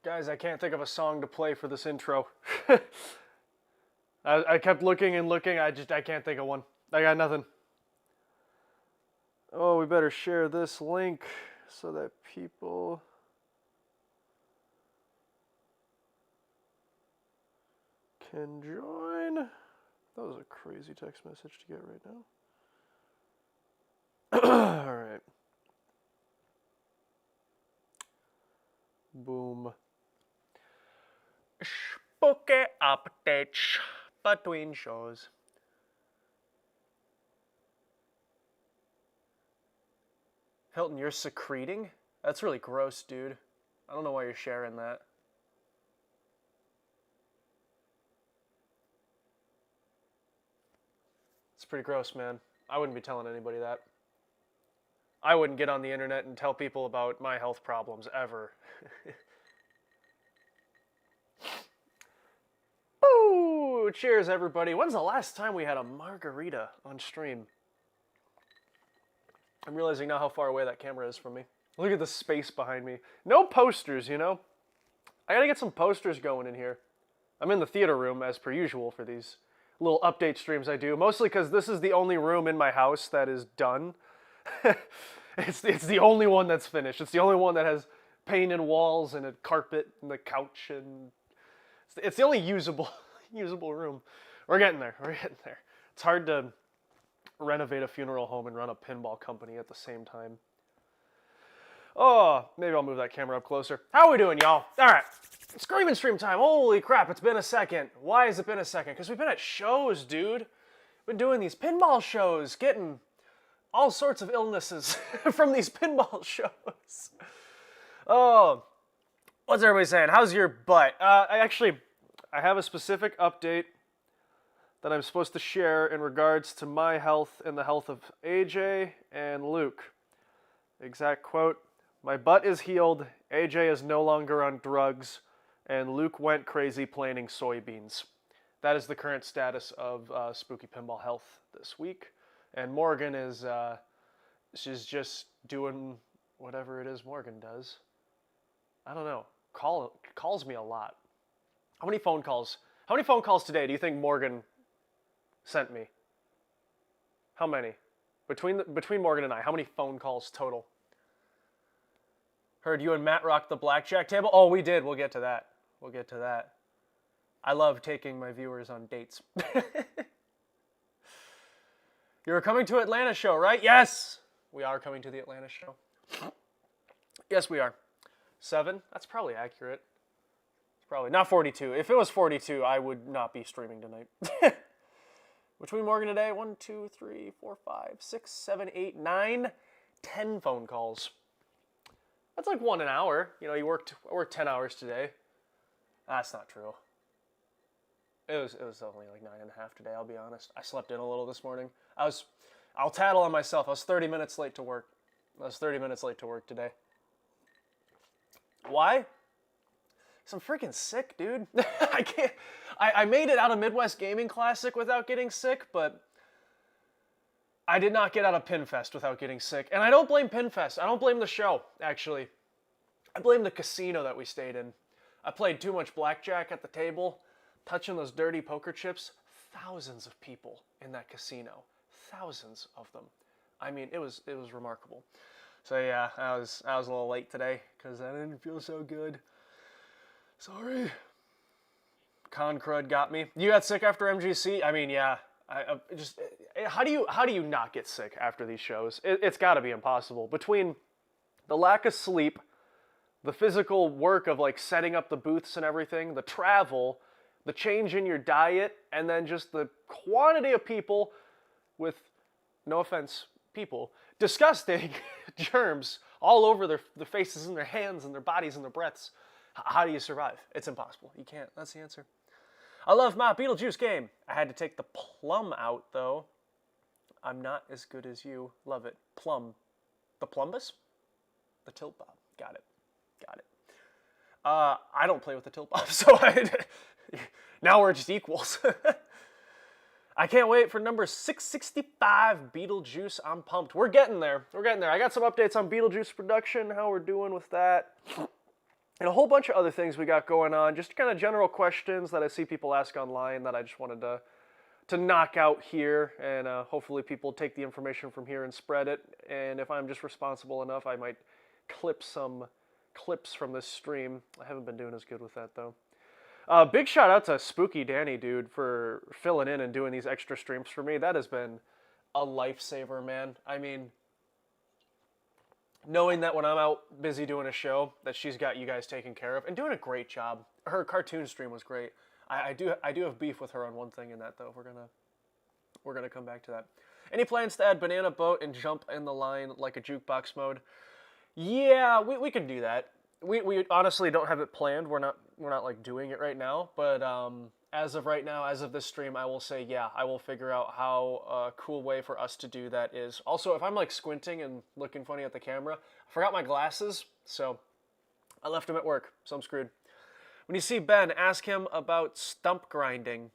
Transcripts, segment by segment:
Guys, I can't think of a song to play for this intro. I kept looking and looking. I can't think of one. I got nothing. Oh, we better share this link so that people can join. That was a crazy text message to get right now. All right. Boom. Spooky updates between shows. Hilton, you're secreting? That's really gross, dude. I don't know why you're sharing that. It's pretty gross, man. I wouldn't be telling anybody that. I wouldn't get on the internet and tell people about my health problems, ever. Boo! Cheers, everybody. When's the last time we had a margarita on stream? I'm realizing now how far away that camera is from me. Look at the space behind me. No posters, you know? I gotta get some posters going in here. I'm in the theater room, as per usual, for these little update streams I do. Mostly because this is the only room in my house that is done. It's the only one that's finished. It's the only one that has painted walls and a carpet and a couch, and it's the only usable room. We're getting there. We're getting there. It's hard to renovate a funeral home and run a pinball company at the same time. Oh, maybe I'll move that camera up closer. How are we doing, y'all? All right, Screaming Stream time. Holy crap, it's been a second. Why has it been a second? Because we've been at shows, dude. Been doing these pinball shows, getting all sorts of illnesses from these pinball shows. Oh, what's everybody saying? How's your butt? I have a specific update that I'm supposed to share in regards to my health and the health of AJ and Luke. Exact quote: "My butt is healed, AJ is no longer on drugs, and Luke went crazy planting soybeans." That is the current status of Spooky Pinball Health this week. And Morgan is she's just doing whatever it is Morgan does. I don't know. Calls me a lot. How many phone calls today do you think Morgan sent me? How many? Between Morgan and I, how many phone calls total? Heard you and Matt rocked the blackjack table? Oh, we did. We'll get to that. I love taking my viewers on dates. You're coming to Atlanta show, right? Yes! We are coming to the Atlanta show. Yes, we are. 7? That's probably accurate. It's probably not 42. If it was 42, I would not be streaming tonight. Between Morgan today, 1, 2, 3, 4, 5, 6, 7, 8, 9, 10 phone calls. That's like 1 an hour. You know, I worked 10 hours today. That's not true. It was only like 9.5 today, I'll be honest. I slept in a little this morning. I'll tattle on myself. I was 30 minutes late to work. Today. Why? Because I'm freaking sick, dude. I can't. I made it out of Midwest Gaming Classic without getting sick, but I did not get out of PinFest without getting sick. And I don't blame PinFest. I don't blame the show, actually. I blame the casino that we stayed in. I played too much blackjack at the table, touching those dirty poker chips. Thousands of people in that casino. Thousands of them. I mean, it was remarkable. So yeah, I was a little late today because I didn't feel so good. Sorry. Con Crud got me. You got sick after MGC? I mean, yeah. How do you not get sick after these shows? It's got to be impossible. Between the lack of sleep, the physical work of like setting up the booths and everything, the travel, the change in your diet, and then just the quantity of people with, no offense, people, disgusting germs all over their faces and their hands and their bodies and their breaths. How do you survive? It's impossible. You can't. That's the answer. I love my Beetlejuice game. I had to take the plum out, though. I'm not as good as you. Love it. Plum. The plumbus? The tilt bob. Got it. I don't play with the tilt bob, so now we're just equals. I can't wait for number 665, Beetlejuice. I'm pumped. We're getting there. I got some updates on Beetlejuice production, how we're doing with that. and a whole bunch of other things we got going on. Just kind of general questions that I see people ask online that I just wanted to knock out here, and hopefully people take the information from here and spread it. And if I'm just responsible enough, I might clip some clips from this stream. I haven't been doing as good with that though. Big shout out to Spooky Danny, dude, for filling in and doing these extra streams for me. That has been a lifesaver, man. I mean, knowing that when I'm out busy doing a show, that she's got you guys taken care of and doing a great job. Her cartoon stream was great. I do have beef with her on one thing in that though. We're gonna come back to that. Any plans to add banana boat and jump in the line like a jukebox mode? Yeah, we can do that. We honestly don't have it planned. We're not like doing it right now. But as of right now, as of this stream, I will say yeah. I will figure out how a cool way for us to do that is. Also, if I'm like squinting and looking funny at the camera, I forgot my glasses, so I left them at work, so I'm screwed. When you see Ben, ask him about stump grinding.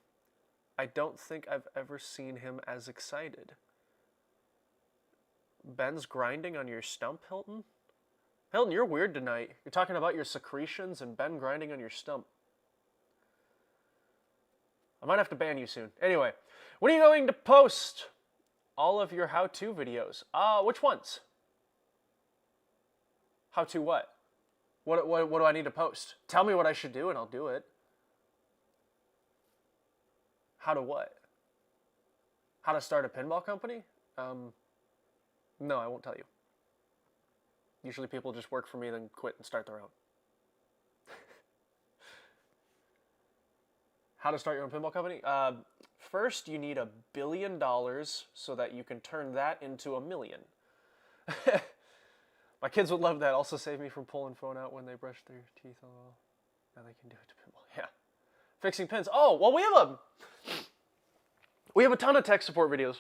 I don't think I've ever seen him as excited. Ben's grinding on your stump, Hilton? Hilton, you're weird tonight. You're talking about your secretions and Ben grinding on your stump. I might have to ban you soon. Anyway, when are you going to post all of your how-to videos? Which ones? How-to what? What do I need to post? Tell me what I should do and I'll do it. How to what? How to start a pinball company? No, I won't tell you. Usually people just work for me, then quit and start their own. How to start your own pinball company? First, you need $1 billion so that you can turn that into $1 million. My kids would love that. Also save me from pulling phone out when they brush their teeth. Oh, now they can do it to pinball. Yeah. Fixing pins. Oh, well, we have a ton of tech support videos.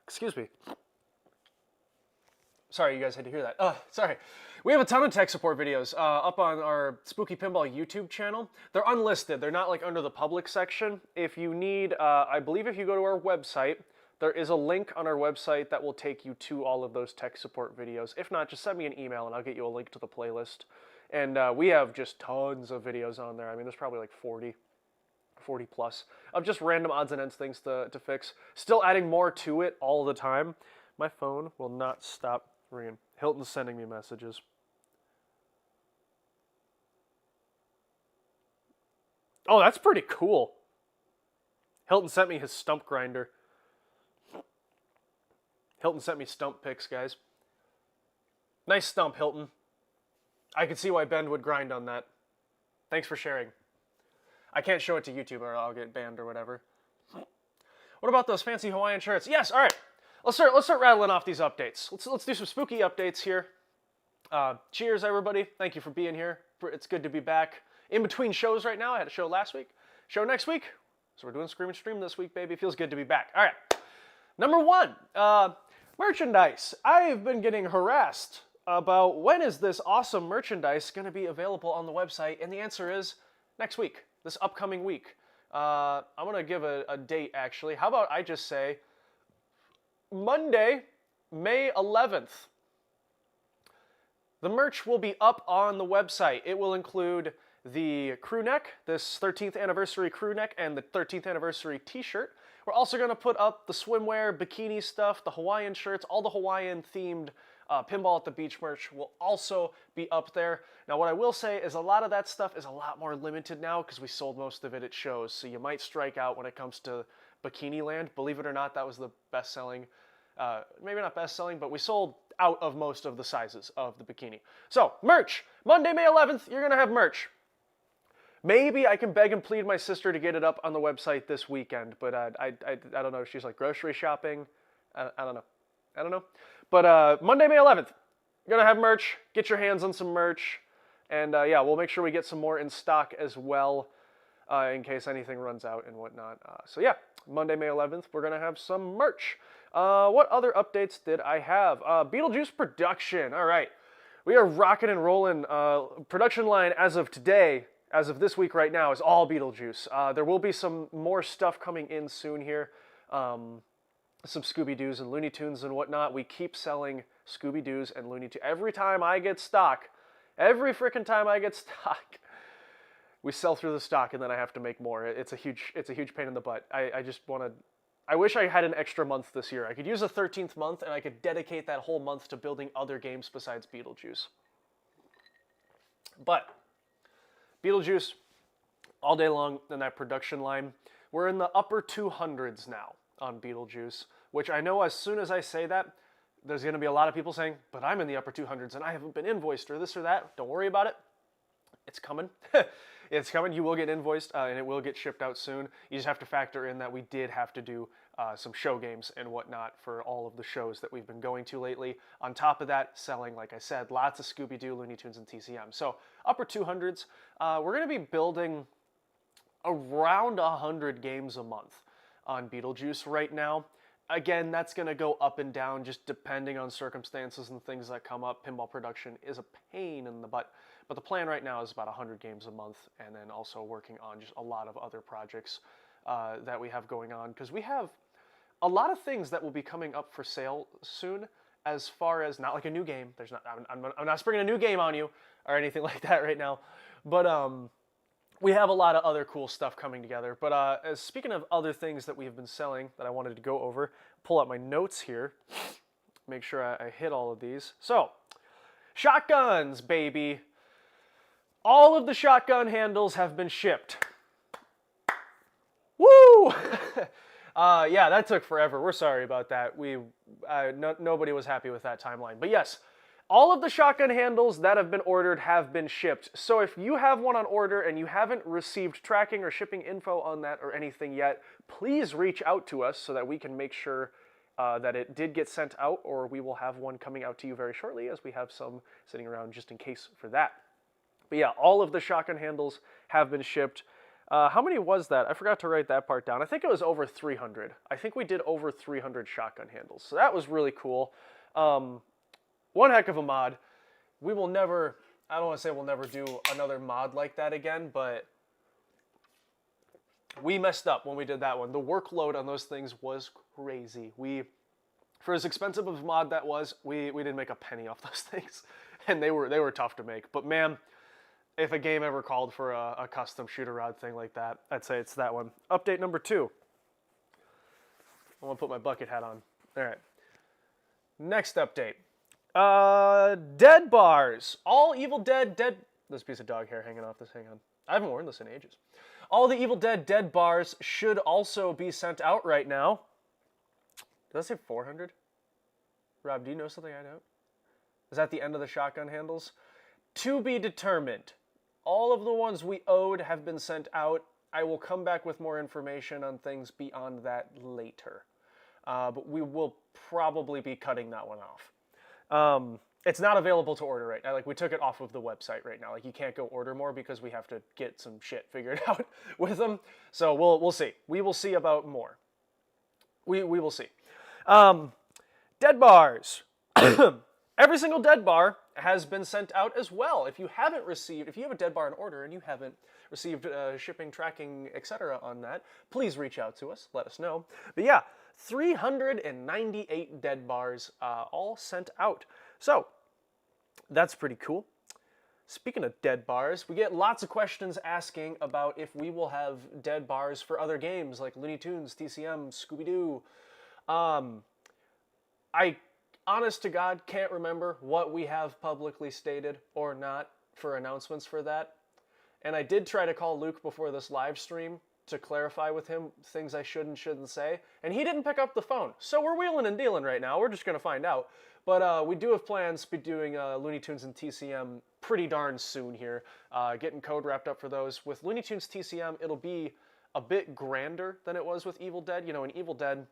Excuse me. Sorry, you guys had to hear that. Sorry. We have a ton of tech support videos up on our Spooky Pinball YouTube channel. They're unlisted. They're not like under the public section. If you need, I believe if you go to our website, there is a link on our website that will take you to all of those tech support videos. If not, just send me an email and I'll get you a link to the playlist. And we have just tons of videos on there. I mean, there's probably like 40 plus of just random odds and ends things to fix. Still adding more to it all the time. My phone will not stop ringing. Hilton's sending me messages. Oh, that's pretty cool. Hilton sent me his stump grinder. Hilton sent me stump pics, guys. Nice stump, Hilton. I can see why Ben would grind on that. Thanks for sharing. I can't show it to YouTube or I'll get banned or whatever. What about those fancy Hawaiian shirts? Yes, all right. Let's start rattling off these updates. Let's do some spooky updates here. Cheers, everybody. Thank you for being here. It's good to be back. In between shows right now. I had a show last week. Show next week. So we're doing Scream and Stream this week, baby. Feels good to be back. All right. Number one, merchandise. I've been getting harassed about when is this awesome merchandise going to be available on the website, and the answer is next week, this upcoming week. I'm going to give a date, actually. How about I just say Monday, May 11th. The merch will be up on the website. It will include the crew neck, this 13th anniversary crew neck, and the 13th anniversary t-shirt. We're also going to put up the swimwear, bikini stuff, the Hawaiian shirts, all the Hawaiian-themed Pinball at the Beach merch will also be up there. Now, what I will say is a lot of that stuff is a lot more limited now because we sold most of it at shows, so you might strike out when it comes to Bikini Land. Believe it or not, that was the best-selling, maybe not best-selling, but we sold out of most of the sizes of the bikini. So, merch! Monday, May 11th, you're going to have merch. Maybe I can beg and plead my sister to get it up on the website this weekend, but I don't know. She's like grocery shopping. I don't know. I don't know. But Monday, May 11th, you're going to have merch. Get your hands on some merch. And yeah, we'll make sure we get some more in stock as well in case anything runs out and whatnot. So yeah, Monday, May 11th, we're going to have some merch. What other updates did I have? Beetlejuice production. All right. We are rocking and rolling. Production line as of today, as of this week right now, is all Beetlejuice. There will be some more stuff coming in soon here. Some Scooby-Doos and Looney Tunes and whatnot. We keep selling Scooby-Doos and Looney Tunes. Every time I get stock, Every freaking time I get stock, we sell through the stock and then I have to make more. It's a huge pain in the butt. I just want to. I wish I had an extra month this year. I could use a 13th month and I could dedicate that whole month to building other games besides Beetlejuice. But Beetlejuice, all day long in that production line. We're in the upper 200s now on Beetlejuice, which I know as soon as I say that, there's going to be a lot of people saying, but I'm in the upper 200s and I haven't been invoiced or this or that. Don't worry about it. It's coming. It's coming. You will get invoiced and it will get shipped out soon. You just have to factor in that we did have to do some show games and whatnot for all of the shows that we've been going to lately. On top of that, selling, like I said, lots of Scooby-Doo, Looney Tunes, and TCM. So upper 200s. We're going to be building around 100 games a month on Beetlejuice right now. Again, that's going to go up and down just depending on circumstances and things that come up. Pinball production is a pain in the butt. But the plan right now is about 100 games a month, and then also working on just a lot of other projects that we have going on. Because we have a lot of things that will be coming up for sale soon, as far as not like a new game. There's not. I'm not springing a new game on you or anything like that right now. But we have a lot of other cool stuff coming together. But speaking of other things that we have been selling that I wanted to go over, pull out my notes here, make sure I hit all of these. So, shotguns, baby. All of the shotgun handles have been shipped. Woo! Yeah, that took forever. We're sorry about that. Nobody was happy with that timeline. But yes, all of the shotgun handles that have been ordered have been shipped. So if you have one on order and you haven't received tracking or shipping info on that or anything yet, please reach out to us so that we can make sure that it did get sent out, or we will have one coming out to you very shortly, as we have some sitting around just in case for that. But yeah, all of the shotgun handles have been shipped. How many was that? I forgot to write that part down. I think it was over 300. I think we did over 300 shotgun handles. So that was really cool. One heck of a mod. We will never, I don't want to say we'll never do another mod like that again, but we messed up when we did that one. The workload on those things was crazy. For as expensive of a mod that was, we didn't make a penny off those things. And they were tough to make. But man, if a game ever called for a custom shoot-a-rod thing like that, I'd say it's that one. Update number 2. I want to put my bucket hat on. All right. Next update. Dead bars. All Evil Dead There's a piece of dog hair hanging off this. Hang on. I haven't worn this in ages. All the Evil Dead bars should also be sent out right now. Did I say 400? Rob, do you know something I don't? Is that the end of the shotgun handles? To be determined. All of the ones we owed have been sent out. I will come back with more information on things beyond that later. But we will probably be cutting that one off. It's not available to order right now. Like, we took it off of the website right now. Like, you can't go order more because we have to get some shit figured out with them. So we'll see. We will see about more. We will see. Dead bars. Every single dead bar has been sent out as well. If you have a dead bar in order and you haven't received shipping, tracking, etc. on that, please reach out to us. Let us know. But yeah, 398 dead bars all sent out. So that's pretty cool. Speaking of dead bars, we get lots of questions asking about if we will have dead bars for other games like Looney Tunes, TCM, Scooby-Doo. I, honest to God, can't remember what we have publicly stated or not for announcements for that. And I did try to call Luke before this live stream to clarify with him things I should and shouldn't say, and he didn't pick up the phone. So we're wheeling and dealing right now. We're just going to find out. But we do have plans to be doing Looney Tunes and TCM pretty darn soon here. Getting code wrapped up for those. With Looney Tunes TCM, it'll be a bit grander than it was with Evil Dead. You know, in Evil Dead,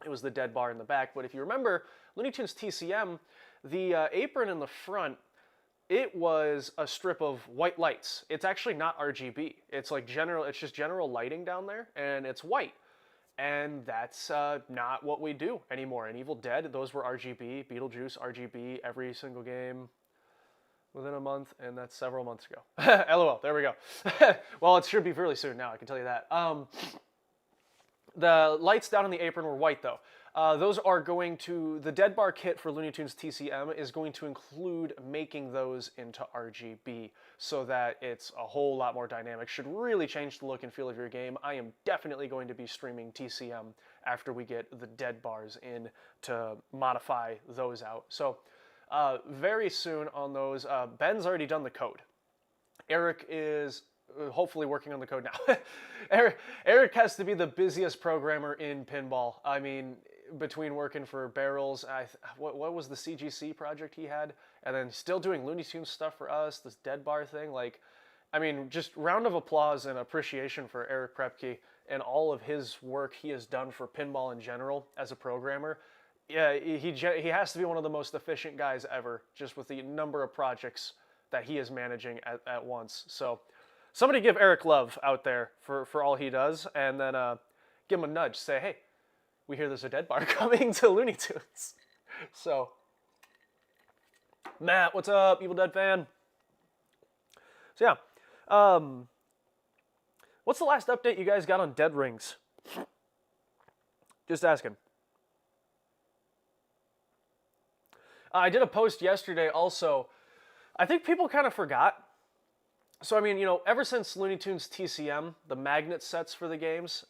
it was the dead bar in the back. But if you remember, Looney Tunes TCM, the apron in the front, it was a strip of white lights. It's actually not RGB. It's like it's just general lighting down there, and it's white. And that's not what we do anymore. In Evil Dead, those were RGB, Beetlejuice, RGB, every single game within a month, and that's several months ago. LOL, there we go. Well, it should be really soon now, I can tell you that. The lights down on the apron were white, though. Those are going to, the Dead Bar kit for Looney Tunes TCM is going to include making those into RGB so that it's a whole lot more dynamic. Should really change the look and feel of your game. I am definitely going to be streaming TCM after we get the Dead Bars in to modify those out. So very soon on those. Ben's already done the code. Eric is hopefully working on the code now. Eric has to be the busiest programmer in pinball. I mean, between working for Barrels, what was the CGC project he had, and then still doing Looney Tunes stuff for us, this Dead Bar thing. Like, I mean, just round of applause and appreciation for Eric Prepke and all of his work he has done for pinball in general as a programmer. Yeah, he has to be one of the most efficient guys ever, just with the number of projects that he is managing at once. So somebody give Eric love out there for all he does, and then give him a nudge. Say, hey, we hear there's a Dead Bar coming to Looney Tunes. So, Matt, what's up, Evil Dead fan? So yeah, what's the last update you guys got on Dead Rings? Just asking. I did a post yesterday also. I think people kind of forgot. So, I mean, you know, ever since Looney Tunes TCM, the magnet sets for the games,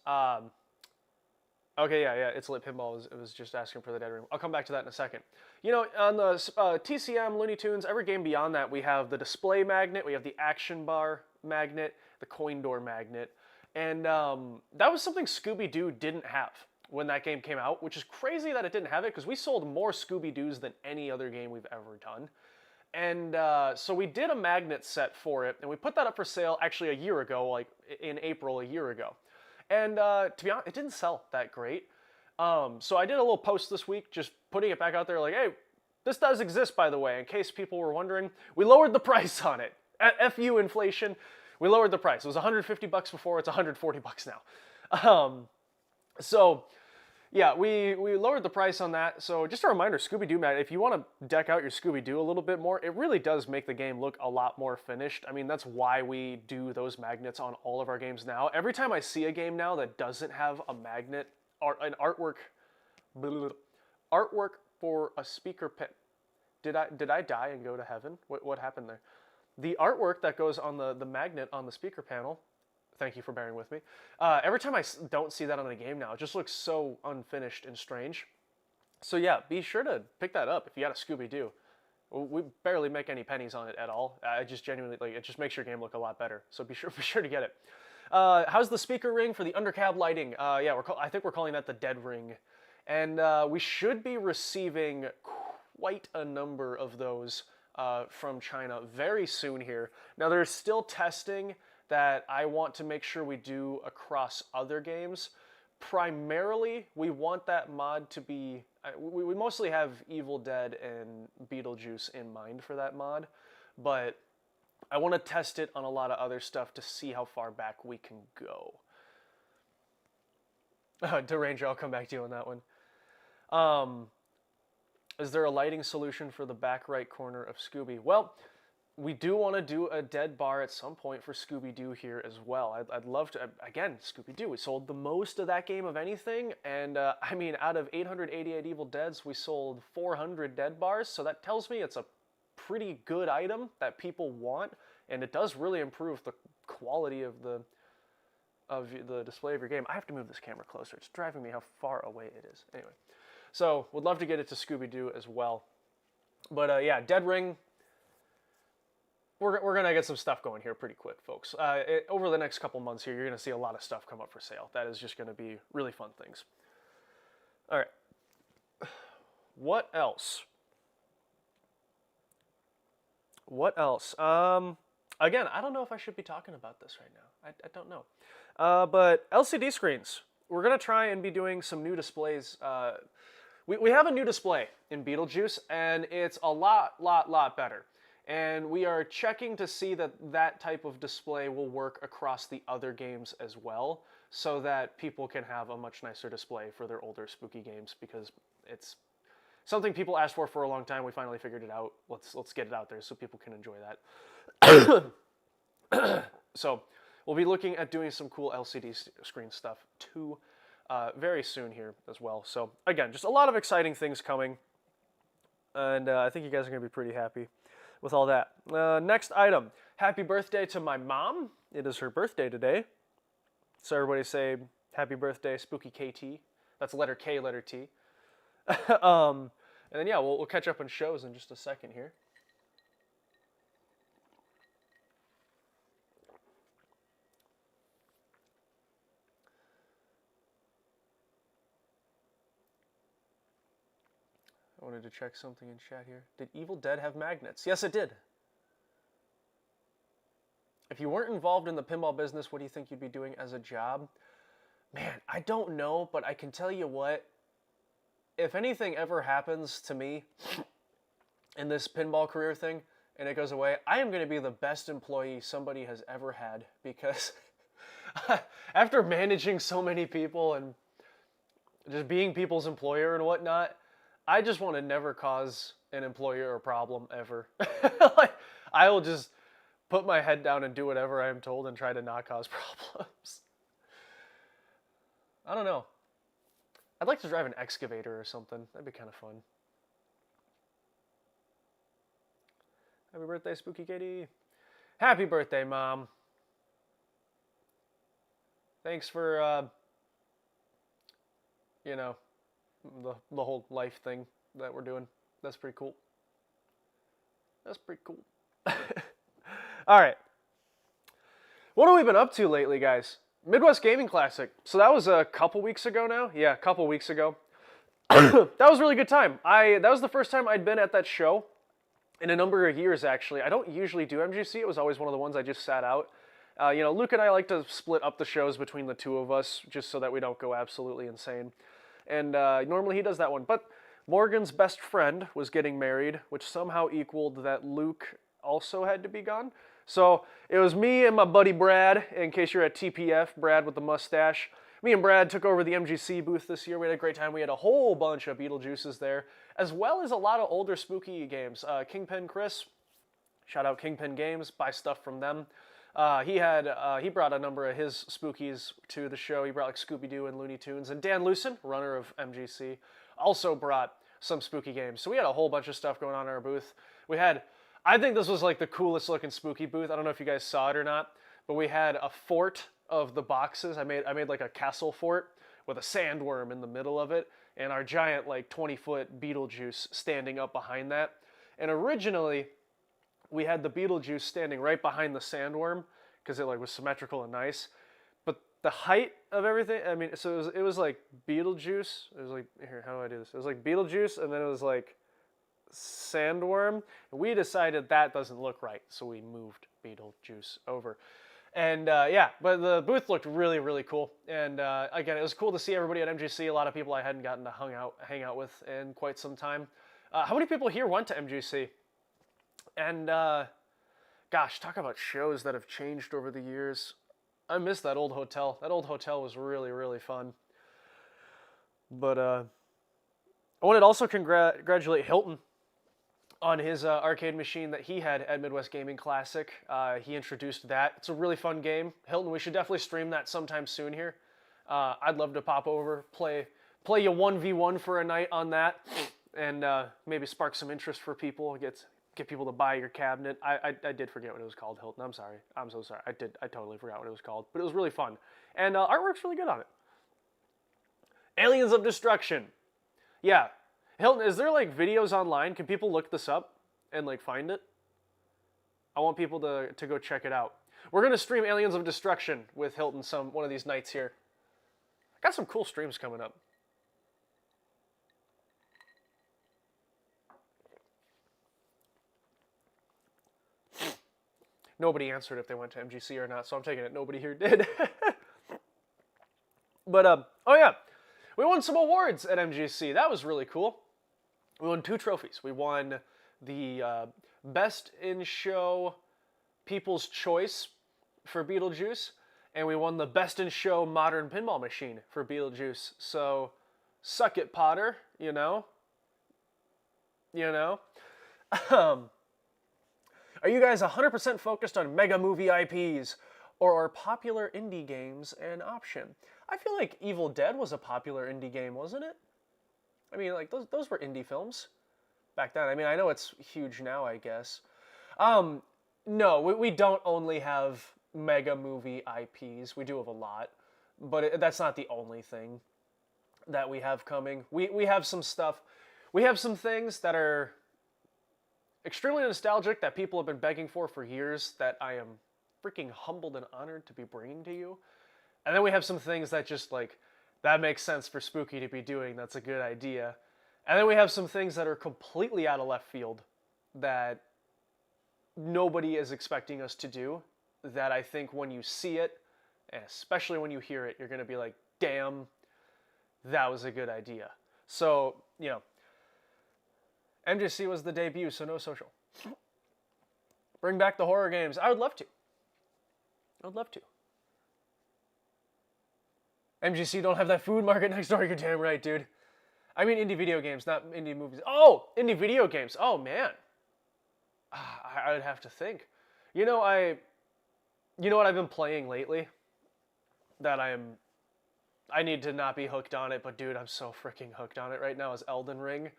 okay, yeah, It's Lit Pinball. It was just asking for the Dead Ring. I'll come back to that in a second. You know, on the TCM, Looney Tunes, every game beyond that, we have the display magnet, we have the action bar magnet, the coin door magnet, and that was something Scooby-Doo didn't have when that game came out, which is crazy that it didn't have it, because we sold more Scooby-Doos than any other game we've ever done. And so we did a magnet set for it, and we put that up for sale actually a year ago, like in April a year ago. And to be honest, it didn't sell that great. So I did a little post this week just putting it back out there like, hey, this does exist, by the way, in case people were wondering. We lowered the price on it. F you, inflation. We lowered the price. It was $150 before, it's $140 now. So yeah, we lowered the price on that. So just a reminder, Scooby-Doo magnet, if you want to deck out your Scooby-Doo a little bit more, it really does make the game look a lot more finished. I mean, that's why we do those magnets on all of our games now. Every time I see a game now that doesn't have a magnet or an artwork for a speaker pin. Did I die and go to heaven? What happened there? The artwork that goes on the magnet on the speaker panel, thank you for bearing with me. Every time I don't see that on a game now, it just looks so unfinished and strange. So yeah, be sure to pick that up if you got a Scooby-Doo. We barely make any pennies on it at all. I just genuinely, like, it just makes your game look a lot better. So be sure to get it. How's the speaker ring for the undercab lighting? Yeah, I think we're calling that the Dead Ring. And we should be receiving quite a number of those from China very soon here. Now there's still testing that I want to make sure we do across other games. Primarily, we want that mod to be... We mostly have Evil Dead and Beetlejuice in mind for that mod, but I want to test it on a lot of other stuff to see how far back we can go. Deranger, I'll come back to you on that one. Is there a lighting solution for the back right corner of Scooby? Well, we do want to do a Dead Bar at some point for Scooby-Doo here as well. I'd love to, again, Scooby-Doo, we sold the most of that game of anything, and I mean, out of 888 Evil Deads, we sold 400 Dead Bars, so that tells me it's a pretty good item that people want, and it does really improve the quality of the display of your game. I have to move this camera closer. It's driving me how far away it is. Anyway, so would love to get it to Scooby-Doo as well. But yeah, Dead Ring, we're going to get some stuff going here pretty quick, folks. Over the next couple months here, you're going to see a lot of stuff come up for sale. That is just going to be really fun things. All right. What else? What else? Again, I don't know if I should be talking about this right now. I don't know. But LCD screens. We're going to try and be doing some new displays. We have a new display in Beetlejuice, and it's a lot better. And we are checking to see that that type of display will work across the other games as well, so that people can have a much nicer display for their older spooky games, because it's something people asked for a long time. We finally figured it out. Let's get it out there so people can enjoy that. So we'll be looking at doing some cool LCD screen stuff too. very soon here as well. So again, just a lot of exciting things coming, and I think you guys are going to be pretty happy with all that. Next item, happy birthday to my mom. It is her birthday today. So everybody say happy birthday, Spooky KT. That's letter K, letter T. And then yeah, we'll catch up on shows in just a second here. I wanted to check something in chat here. Did Evil Dead have magnets? Yes, it did. If you weren't involved in the pinball business, what do you think you'd be doing as a job? Man, I don't know, but I can tell you what. If anything ever happens to me in this pinball career thing and it goes away, I am going to be the best employee somebody has ever had, because after managing so many people and just being people's employer and whatnot, I just want to never cause an employer a problem ever. Like, I will just put my head down and do whatever I am told and try to not cause problems. I don't know. I'd like to drive an excavator or something. That'd be kind of fun. Happy birthday, Spooky Katie. Happy birthday, Mom. Thanks for, you know, the whole life thing that we're doing. That's pretty cool. That's pretty cool. All right. What have we been up to lately, guys? Midwest Gaming Classic. So that was a couple weeks ago now. Yeah, a couple weeks ago. That was a really good time. That was the first time I'd been at that show in a number of years, actually. I don't usually do MGC. It was always one of the ones I just sat out. You know, Luke and I like to split up the shows between the two of us just so that we don't go absolutely insane. And normally he does that one. But Morgan's best friend was getting married, which somehow equaled that Luke also had to be gone. So it was me and my buddy Brad, in case you're at TPF, Brad with the mustache. Me and Brad took over the MGC booth this year. We had a great time. We had a whole bunch of Beetlejuices there, as well as a lot of older spooky games. Kingpin Chris, shout out Kingpin Games, buy stuff from them. He brought a number of his spookies to the show. He brought like Scooby-Doo and Looney Tunes. And Dan Lucen, runner of MGC, also brought some spooky games. So we had a whole bunch of stuff going on in our booth. I think this was like the coolest looking spooky booth. I don't know if you guys saw it or not, but we had a fort of the boxes. I made like a castle fort with a sandworm in the middle of it, and our giant like 20-foot Beetlejuice standing up behind that. And originally, we had the Beetlejuice standing right behind the sandworm because it like was symmetrical and nice. But the height of everything, I mean, so it was like Beetlejuice. It was like, here, how do I do this? It was like Beetlejuice, and then it was like sandworm. And we decided that doesn't look right, so we moved Beetlejuice over. And yeah, but the booth looked really, really cool. And again, it was cool to see everybody at MGC. A lot of people I hadn't gotten to hang out with in quite some time. How many people here went to MGC? And gosh, talk about shows that have changed over the years. I miss that old hotel. That old hotel was really, really fun. But I wanted to also congratulate Hilton on his arcade machine that he had at Midwest Gaming Classic. He introduced that. It's a really fun game. Hilton, we should definitely stream that sometime soon here. I'd love to pop over, play you 1v1 for a night on that, and maybe spark some interest for people, get people to buy your cabinet. I did forget what it was called, Hilton. I'm sorry. I'm so sorry. I totally forgot what it was called, but it was really fun. And artwork's really good on it. Aliens of Destruction. Yeah. Hilton, is there like videos online? Can people look this up and like find it? I want people to go check it out. We're gonna stream Aliens of Destruction with Hilton one of these nights here. Got some cool streams coming up. Nobody answered if they went to MGC or not, so I'm taking it nobody here did. But oh yeah, we won some awards at MGC. That was really cool. We won 2 trophies. We won the Best in Show People's Choice for Beetlejuice, and we won the Best in Show Modern Pinball Machine for Beetlejuice. So, suck it, Potter, you know? You know? Are you guys 100% focused on mega movie IPs, or are popular indie games an option? I feel like Evil Dead was a popular indie game, wasn't it? I mean, like those were indie films back then. I mean, I know it's huge now, I guess. Um, no, we don't only have mega movie IPs. We do have a lot, but that's not the only thing that we have coming. We have some stuff. We have some things that are extremely nostalgic that people have been begging for years that I am freaking humbled and honored to be bringing to you. And then we have some things that just like, that makes sense for Spooky to be doing. That's a good idea. And then we have some things that are completely out of left field that nobody is expecting us to do. That I think when you see it, and especially when you hear it, you're going to be like, damn, that was a good idea. So, you know, MGC was the debut, so no social. Bring back the horror games. I would love to. I would love to. MGC don't have that food market next door. You're damn right, dude. I mean indie video games, not indie movies. Oh, indie video games. Oh, man. I would have to think. You know what I've been playing lately? That I need to not be hooked on it, but dude, I'm so freaking hooked on it right now is Elden Ring.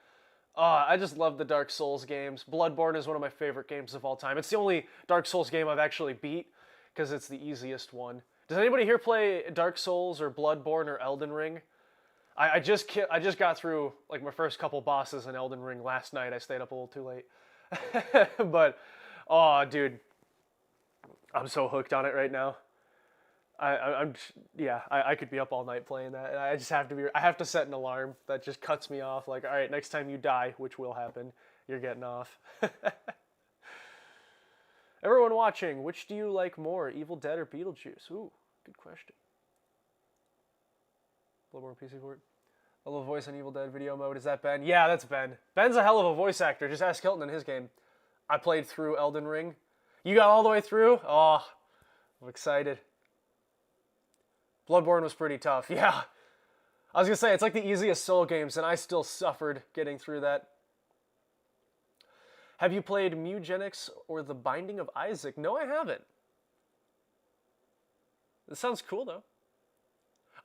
I just love the Dark Souls games. Bloodborne is one of my favorite games of all time. It's the only Dark Souls game I've actually beat because it's the easiest one. Does anybody here play Dark Souls or Bloodborne or Elden Ring? I just got through like my first couple bosses in Elden Ring last night. I stayed up a little too late. But, oh, dude, I'm so hooked on it right now. I could be up all night playing that. And I have to set an alarm that just cuts me off. Like, all right, next time you die, which will happen, you're getting off. Everyone watching, which do you like more, Evil Dead or Beetlejuice? Ooh, good question. Bloodborne PC port. A little voice on Evil Dead video mode. Is that Ben? Yeah, that's Ben. Ben's a hell of a voice actor. Just ask Hilton in his game. I played through Elden Ring. You got all the way through? Oh, I'm excited. Bloodborne was pretty tough. Yeah. I was going to say, it's like the easiest Soul games, and I still suffered getting through that. Have you played Mugenics or The Binding of Isaac? No, I haven't. This sounds cool, though.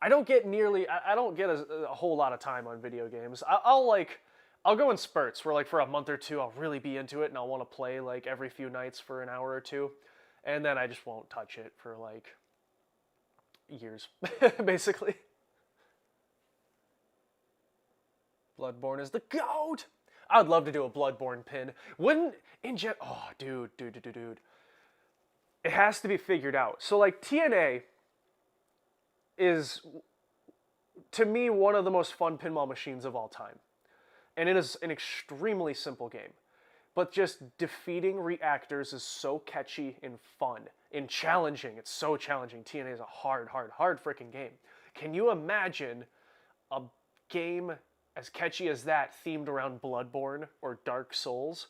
I don't get a whole lot of time on video games. I'll go in spurts where like for a month or two I'll really be into it and I'll want to play like every few nights for an hour or two, and then I just won't touch it for like years, basically. Bloodborne is the GOAT! I'd love to do a Bloodborne pin. Oh, dude. It has to be figured out. So like TNA is, to me, one of the most fun pinball machines of all time. And it is an extremely simple game. But just defeating reactors is so catchy and fun and challenging. It's so challenging. TNA is a hard freaking game. Can you imagine a game as catchy as that themed around Bloodborne or Dark Souls?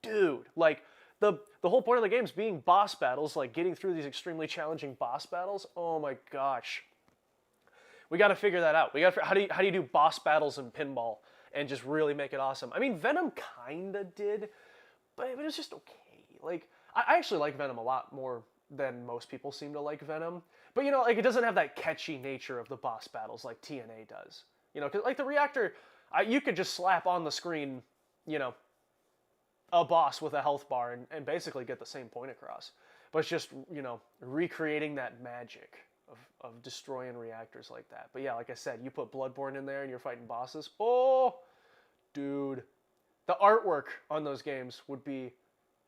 Dude, like the whole point of the game is being boss battles, like getting through these extremely challenging boss battles. Oh my gosh. We got to figure that out. How do you do boss battles in pinball and just really make it awesome? I mean, Venom kind of did, but it was just okay. Like, I actually like Venom a lot more than most people seem to like Venom. But, you know, like, it doesn't have that catchy nature of the boss battles like TNA does. You know, because, like, the reactor, you could just slap on the screen, you know, a boss with a health bar and basically get the same point across. But it's just, you know, recreating that magic of destroying reactors like that. But yeah, like I said, you put Bloodborne in there and you're fighting bosses. Oh, dude. The artwork on those games would be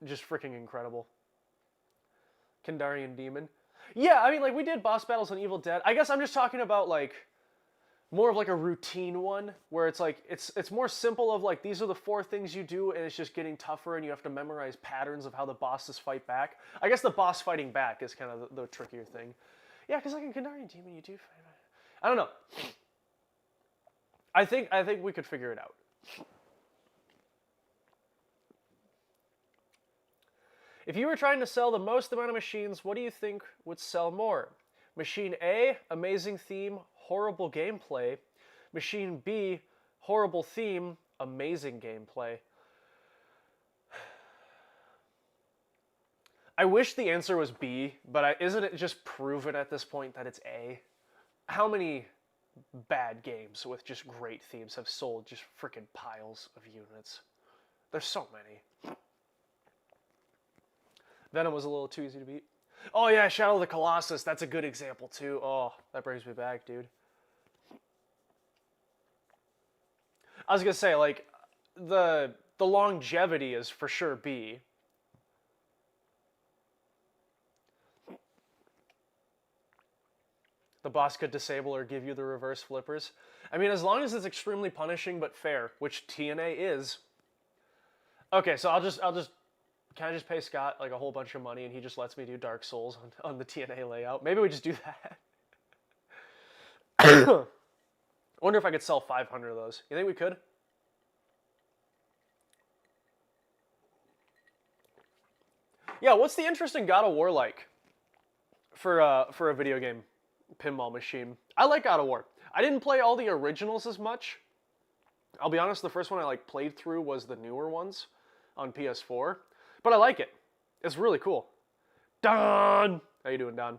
just freaking incredible. Kandarian Demon. Yeah, I mean, like, we did boss battles on Evil Dead. I guess I'm just talking about, like, more of, like, a routine one, where it's, like, it's more simple of, like, these are the 4 things you do, and it's just getting tougher, and you have to memorize patterns of how the bosses fight back. I guess the boss fighting back is kind of the trickier thing. Yeah, because like in Kandarian Demon, you do fight back. I don't know. I think we could figure it out. If you were trying to sell the most amount of machines, what do you think would sell more? Machine A, amazing theme, horrible gameplay. Machine B, horrible theme, amazing gameplay. I wish the answer was B, but isn't it just proven at this point that it's A? how many bad games with just great themes have sold just freaking piles of units? There's so many. Venom was a little too easy to beat. Oh yeah, Shadow of the Colossus, that's a good example too. Oh, that brings me back, dude. I was gonna say, like, the longevity is for sure B. The boss could disable or give you the reverse flippers. I mean, as long as it's extremely punishing but fair, which TNA is. Okay, so can I just pay Scott like a whole bunch of money and he just lets me do Dark Souls on the TNA layout? Maybe we just do that. I wonder if I could sell 500 of those. You think we could? Yeah, what's the interest in God of War like for a video game pinball machine? I like God of War. I didn't play all the originals as much. I'll be honest, the first one I like played through was the newer ones on PS4, but I like it. It's really cool. Don, how you doing, Don?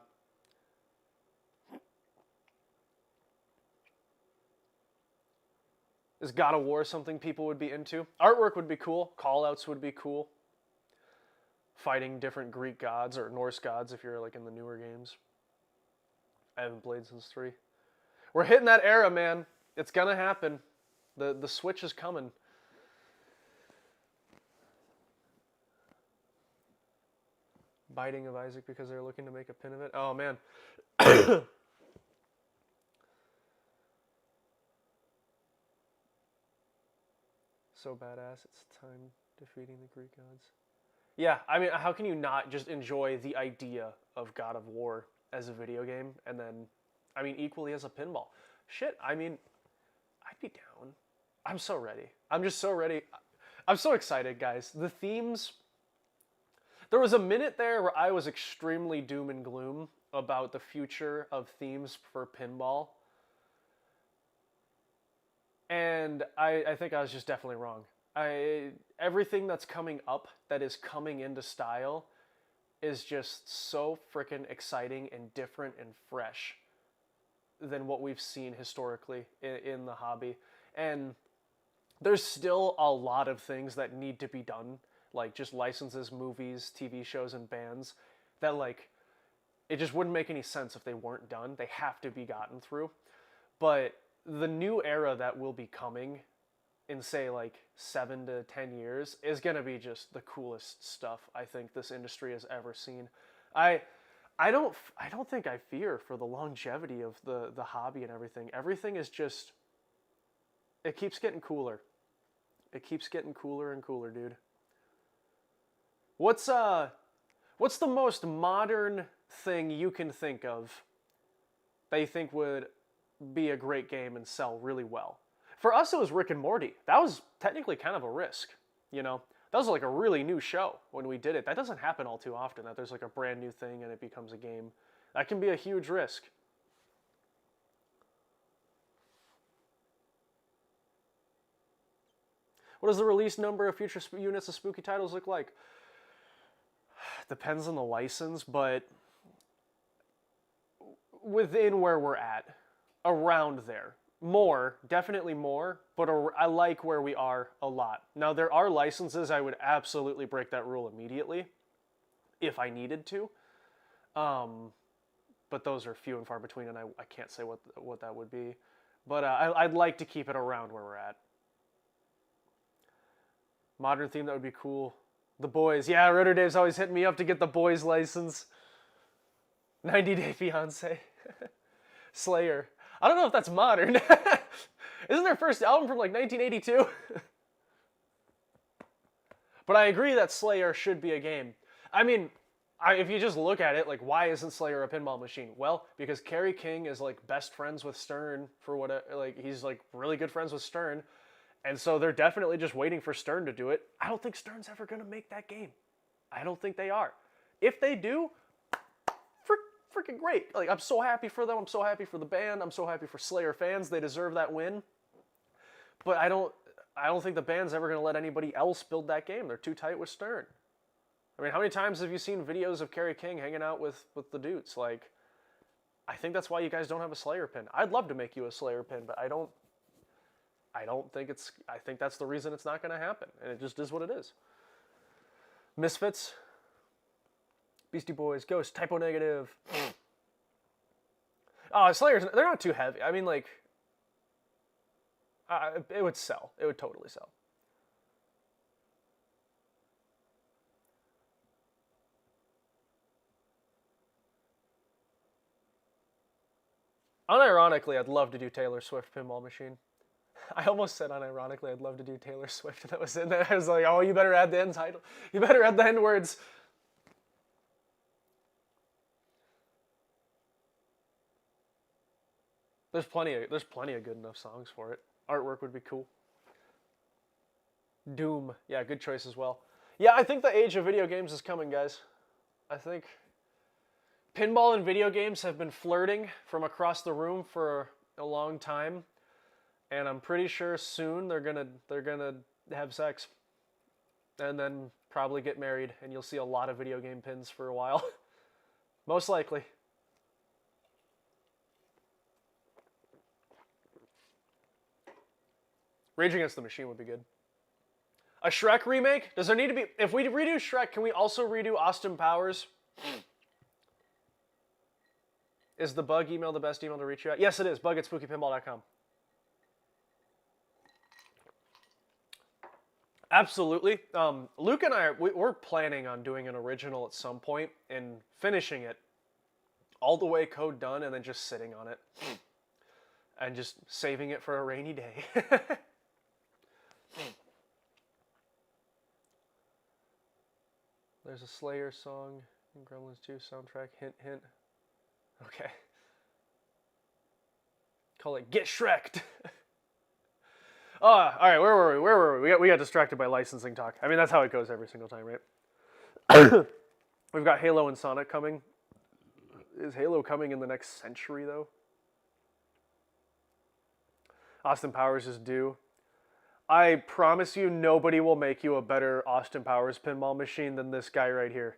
Is God of War something people would be into? Artwork would be cool. Callouts would be cool. Fighting different Greek gods or Norse gods if you're like in the newer games. I haven't played since 3. We're hitting that era, man. It's gonna happen. The Switch is coming. Biting of Isaac because they're looking to make a pin of it. Oh man. So badass. It's time defeating the Greek gods. Yeah, I mean, how can you not just enjoy the idea of God of War as a video game and then, I mean, equally as a pinball? Shit, I mean, I'd be down. I'm so ready. I'm just so ready. I'm so excited, guys. The themes... There was a minute there where I was extremely doom and gloom about the future of themes for pinball. And I think I was just definitely wrong. Everything that's coming up that is coming into style is just so freaking exciting and different and fresh than what we've seen historically in the hobby. And there's still a lot of things that need to be done, like just licenses, movies, TV shows, and bands that, like, it just wouldn't make any sense if they weren't done. They have to be gotten through. But the new era that will be coming in, say, like 7 to 10 years is going to be just the coolest stuff I think this industry has ever seen. I don't think I fear for the longevity of the hobby and everything. Everything is just, it keeps getting cooler. It keeps getting cooler and cooler, dude. What's the most modern thing you can think of that you think would be a great game and sell really well? For us, it was Rick and Morty. That was technically kind of a risk, you know? That was like a really new show when we did it. That doesn't happen all too often, that there's like a brand new thing and it becomes a game. That can be a huge risk. What does the release number of future units of spooky titles look like? Depends on the license, but within where we're at, around there. More, definitely more, but I like where we are a lot. Now, there are licenses I would absolutely break that rule immediately if I needed to, but those are few and far between, and I can't say what that would be. But I'd like to keep it around where we're at. Modern theme, that would be cool. The Boys. Yeah, Ritter Dave's always hitting me up to get the Boys license. 90 Day Fiancé. Slayer. I don't know if that's modern. Isn't their first album from like 1982? But I agree that Slayer should be a game. I mean, if you just look at it, like, why isn't Slayer a pinball machine? Well, because Kerry King is like best friends with Stern for what, like, he's like really good friends with Stern. And so they're definitely just waiting for Stern to do it. I don't think Stern's ever going to make that game. I don't think they are. If they do, freaking great. Like, I'm so happy for them. I'm so happy for the band. I'm so happy for Slayer fans. They deserve that win. But I don't think the band's ever going to let anybody else build that game. They're too tight with Stern. I mean, how many times have you seen videos of Kerry King hanging out with the dudes? Like, I think that's why you guys don't have a Slayer pin. I'd love to make you a Slayer pin, but I don't think it's, I think that's the reason it's not going to happen. And it just is what it is. Misfits, Beastie Boys, Ghost, Typo Negative. Slayers, they're not too heavy. I mean, like, it would sell. It would totally sell. Unironically, I'd love to do Taylor Swift Pinball Machine. I almost said unironically I'd love to do Taylor Swift, and that was in there. I was like, oh, you better add the end title. You better add the end words. There's plenty of good enough songs for it. Artwork would be cool. Doom. Yeah, good choice as well. Yeah, I think the age of video games is coming, guys. I think pinball and video games have been flirting from across the room for a long time, and I'm pretty sure soon they're gonna have sex, and then probably get married, and you'll see a lot of video game pins for a while. Most likely. Rage Against the Machine would be good. A Shrek remake? Does there need to be... If we redo Shrek, can we also redo Austin Powers? Is the bug email the best email to reach you at? Yes, it is. bug@spookypinball.com. Absolutely. Luke and I, we're planning on doing an original at some point and finishing it all the way code done and then just sitting on it. And just saving it for a rainy day. There's a Slayer song in Gremlins 2 soundtrack. Hint, hint. Okay. Call it Get Shrek'd. All right, where were we? We got distracted by licensing talk. I mean, that's how it goes every single time, right? We've got Halo and Sonic coming. Is Halo coming in the next century, though? Austin Powers is due. I promise you, nobody will make you a better Austin Powers pinball machine than this guy right here.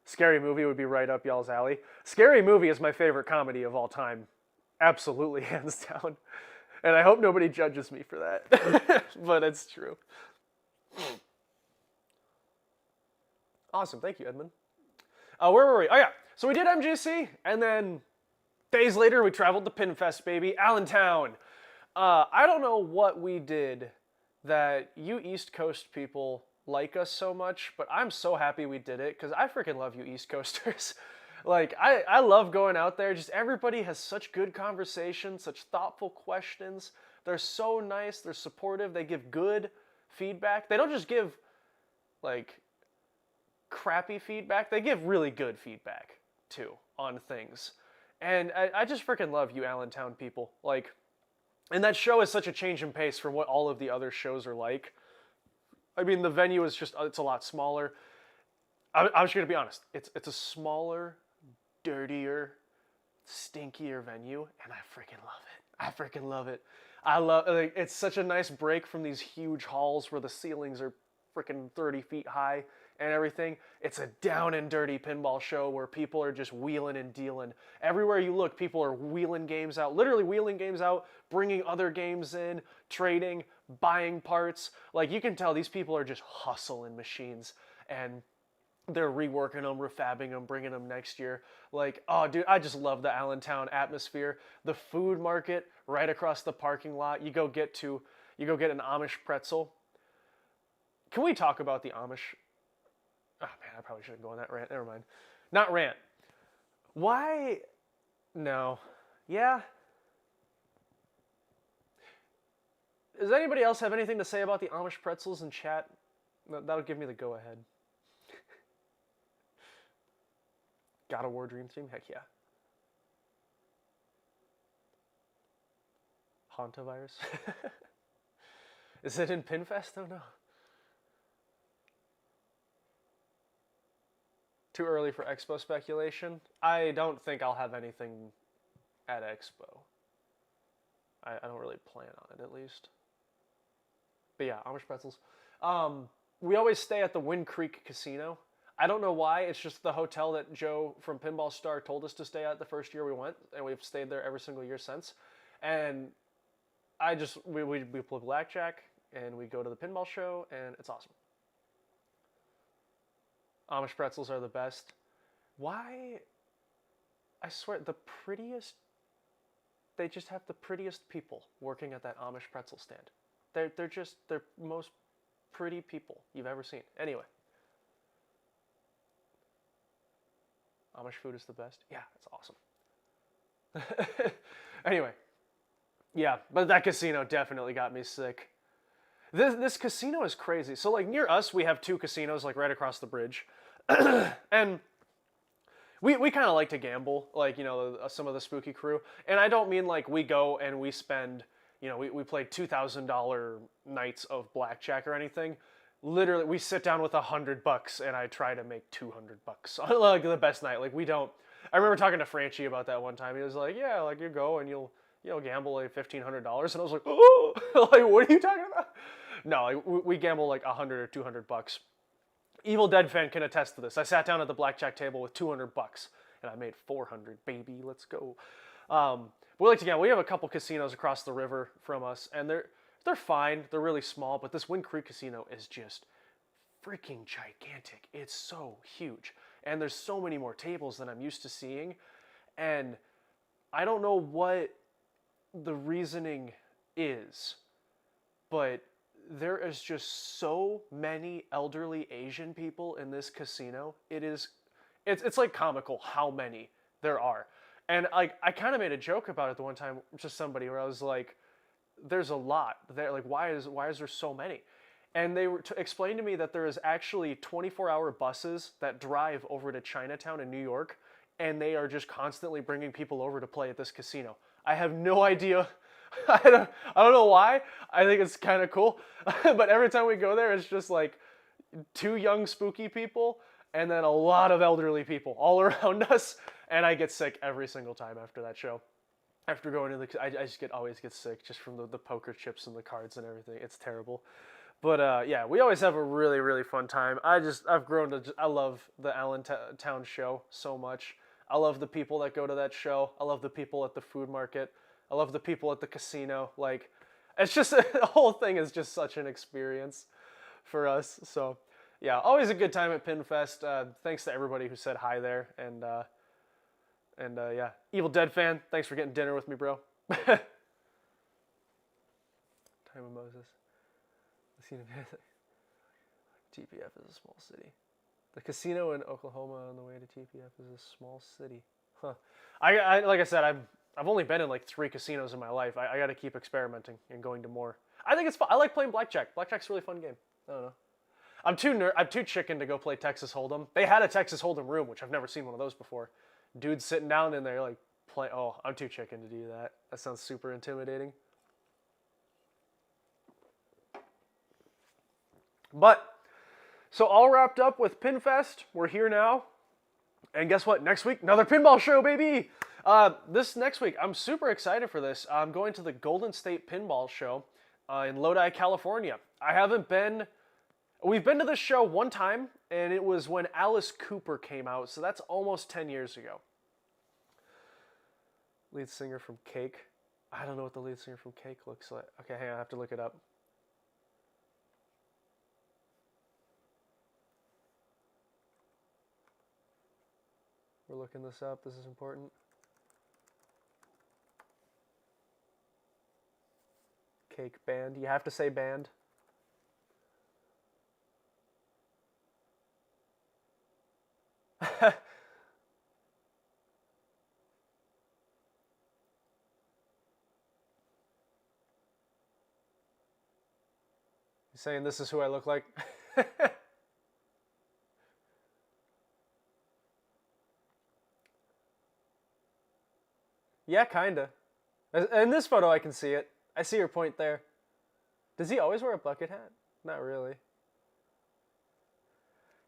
Scary Movie would be right up y'all's alley. Scary Movie is my favorite comedy of all time. Absolutely, hands down. And I hope nobody judges me for that. But it's true. Awesome, thank you, Edmund. Where were we? Oh yeah, so we did MGC, and then days later we traveled to Pinfest, baby. Allentown. I don't know what we did that you East Coast people like us so much, but I'm so happy we did it, because I freaking love you East Coasters. Like, I love going out there. Just everybody has such good conversation, such thoughtful questions. They're so nice. They're supportive. They give good feedback. They don't just give, like, crappy feedback. They give really good feedback, too, on things. And I just freaking love you Allentown people. Like, and that show is such a change in pace from what all of the other shows are like. I mean, the venue is just, it's a lot smaller. I'm just going to be honest. It's a smaller, dirtier, stinkier venue, and I freaking love it. I freaking love it. Like, it's such a nice break from these huge halls where the ceilings are freaking 30 feet high and everything. It's a down and dirty pinball show where people are just wheeling and dealing. Everywhere you look, people are wheeling games out, literally wheeling games out, bringing other games in, trading, buying parts. Like, you can tell these people are just hustling machines, and they're reworking them, refabbing them, bringing them next year. Like, oh, dude, I just love the Allentown atmosphere. The food market right across the parking lot. You go get an Amish pretzel. Can we talk about the Amish? Oh, man, I probably shouldn't go on that rant. Never mind. Not rant. Why? No. Yeah? Does anybody else have anything to say about the Amish pretzels in chat? That'll give me the go-ahead. God of War Dream Team? Heck yeah. Hantavirus? Is it in Pinfest? Oh no. Too early for Expo speculation? I don't think I'll have anything at Expo. I don't really plan on it, at least. But yeah, Amish pretzels. We always stay at the Wind Creek Casino. I don't know why. It's just the hotel that Joe from Pinball Star told us to stay at the first year we went, and we've stayed there every single year since. And we play blackjack, and we go to the pinball show, and it's awesome. Amish pretzels are the best. Why? I swear, the prettiest. They just have the prettiest people working at that Amish pretzel stand. They're most pretty people you've ever seen. Anyway. Amish food is the best. Yeah, it's awesome. Anyway. Yeah, but that casino definitely got me sick. This casino is crazy. So like near us, we have two casinos like right across the bridge. And we kind of like to gamble, like, you know, some of the spooky crew. And I don't mean like we go and we spend, you know, we play $2,000 nights of blackjack or anything. Literally, we sit down with $100 and I try to make $200 on like the best night. Like we don't. I remember talking to Franchi about that one time. He was like, "Yeah, like you go and you'll gamble like $1,500," and I was like, "Oh, like what are you talking about?" No, like we gamble like $100 or $200. Evil Dead fan can attest to this. I sat down at the blackjack table with $200 and I made 400, baby. Let's go. We like to gamble. We have a couple casinos across the river from us, and they're fine. They're really small, but this Wind Creek Casino is just freaking gigantic. It's so huge. And there's so many more tables than I'm used to seeing. And I don't know what the reasoning is, but there is just so many elderly Asian people in this casino. It's like comical how many there are. And I kind of made a joke about it the one time to somebody where I was like, there's a lot there. Like, why is there so many? And they were to explain to me that there is actually 24-hour buses that drive over to Chinatown in New York, and they are just constantly bringing people over to play at this casino. I have no idea. I don't know why. I think it's kind of cool. But every time we go there, it's just like two young spooky people and then a lot of elderly people all around us. And I get sick every single time after that show. After going to I just always get sick just from the poker chips and the cards and everything. It's terrible. But yeah, we always have a really, really fun time. I've grown to, I love the Allentown show so much. I love the people that go to that show. I love the people at the food market. I love the people at the casino. Like, it's just, the whole thing is just such an experience for us. So yeah, always a good time at PinFest. Thanks to everybody who said hi there. And yeah, Evil Dead fan, thanks for getting dinner with me, bro. Time of Moses. TPF is a small city. The casino in Oklahoma on the way to TPF is a small city. Huh. I like I said, I've only been in like 3 casinos in my life. I got to keep experimenting and going to more. I think it's fun. I like playing blackjack. Blackjack's a really fun game. I don't know. I'm too chicken to go play Texas Hold'em. They had a Texas Hold'em room, which I've never seen one of those before. Dudes sitting down in there like play. Oh, I'm too chicken to do that. That sounds super intimidating. But, so all wrapped up with PinFest. We're here now. And guess what? Next week, another pinball show, baby! This next week, I'm super excited for this. I'm going to the Golden State Pinball Show in Lodi, California. We've been to this show one time, and it was when Alice Cooper came out, so that's almost 10 years ago. Lead singer from Cake. I don't know what the lead singer from Cake looks like. Okay, hang on, I have to look it up. We're looking this up. This is important. Cake band. You have to say band. You saying this is who I look like? Yeah, kinda. In this photo, I can see it. I see your point there. Does he always wear a bucket hat? Not really.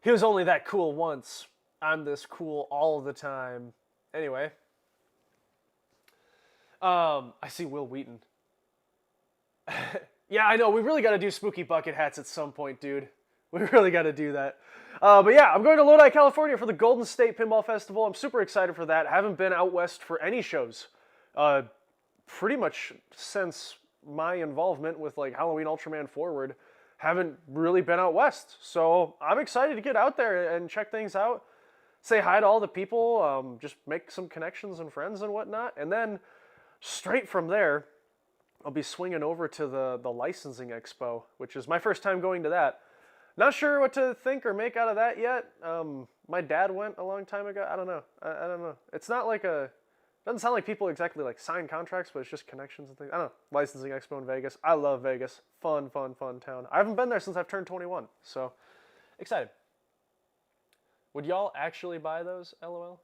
He was only that cool once. I'm this cool all the time. Anyway. I see Will Wheaton. Yeah, I know. We really got to do spooky bucket hats at some point, dude. We really got to do that. But yeah, I'm going to Lodi, California for the Golden State Pinball Festival. I'm super excited for that. Haven't been out west for any shows. Pretty much since my involvement with like Halloween Ultraman Forward, haven't really been out west. So I'm excited to get out there and check things out. Say hi to all the people, just make some connections and friends and whatnot. And then straight from there, I'll be swinging over to the licensing expo, which is my first time going to that. Not sure what to think or make out of that yet. My dad went a long time ago. I don't know. I don't know. It's not like doesn't sound like people exactly like sign contracts, but it's just connections and things. I don't know. Licensing expo in Vegas. I love Vegas. Fun, fun, fun town. I haven't been there since I've turned 21, so excited. Would y'all actually buy those, LOL?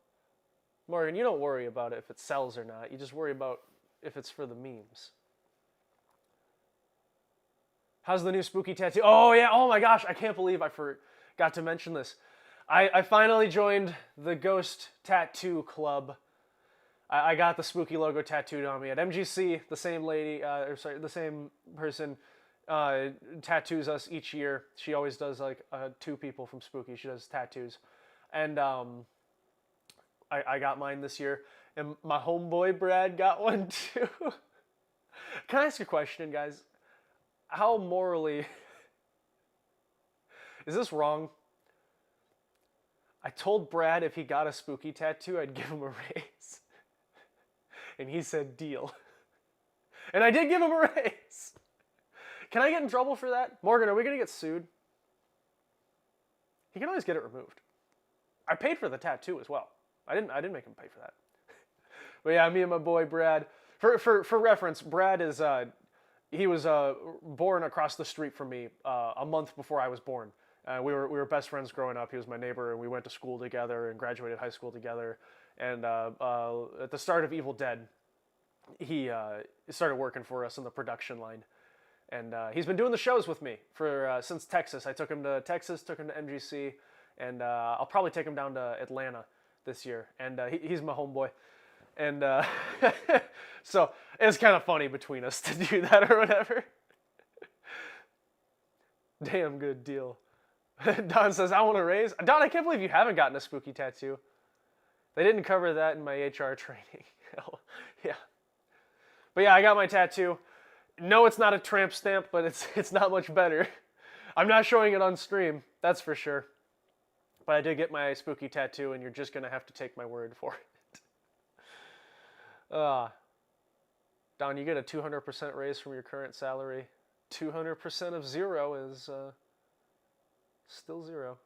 Morgan, you don't worry about it if it sells or not. You just worry about if it's for the memes. How's the new spooky tattoo? Oh, yeah. Oh, my gosh. I can't believe I forgot to mention this. I finally joined the Ghost Tattoo Club. I got the spooky logo tattooed on me at MGC. The same lady, the same person tattoos us each year. She always does like 2 people from Spooky. She does tattoos. And I got mine this year. And my homeboy Brad got one too. Can I ask a question, guys? How morally... is this wrong? I told Brad if he got a spooky tattoo, I'd give him a raise. And he said, deal. And I did give him a raise. Can I get in trouble for that? Morgan, are we going to get sued? He can always get it removed. I paid for the tattoo as well. I didn't make him pay for that. But yeah, me and my boy Brad. For reference, Brad is he was born across the street from me a month before I was born. We were best friends growing up. He was my neighbor, and we went to school together and graduated high school together. And at the start of Evil Dead, he started working for us in the production line. And he's been doing the shows with me since Texas. I took him to Texas, took him to MGC, and I'll probably take him down to Atlanta this year. And he's my homeboy. And so it's kind of funny between us to do that or whatever. Damn good deal. Don says, I want a raise. Don, I can't believe you haven't gotten a spooky tattoo. They didn't cover that in my HR training. Yeah. But yeah, I got my tattoo. No, it's not a tramp stamp, but it's not much better. I'm not showing it on stream, that's for sure. But I did get my spooky tattoo, and you're just going to have to take my word for it. Don, you get a 200% raise from your current salary. 200% of 0 is still 0.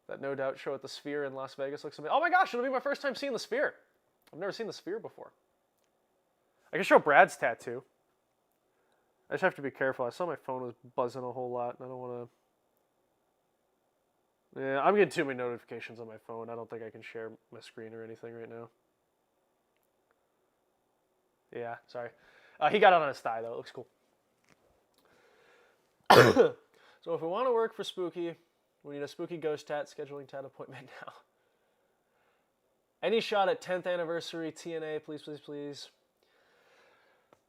That No Doubt show at the Sphere in Las Vegas looks amazing. Oh my gosh, it'll be my first time seeing the Sphere. I've never seen the Sphere before. I can show Brad's tattoo. I just have to be careful. I saw my phone was buzzing a whole lot, and I don't want to... Yeah, I'm getting too many notifications on my phone. I don't think I can share my screen or anything right now. Yeah, sorry. He got it on his thigh, though. It looks cool. So if we want to work for Spooky, we need a Spooky Ghost Tat scheduling tat appointment now. Any shot at 10th anniversary TNA, please, please, please.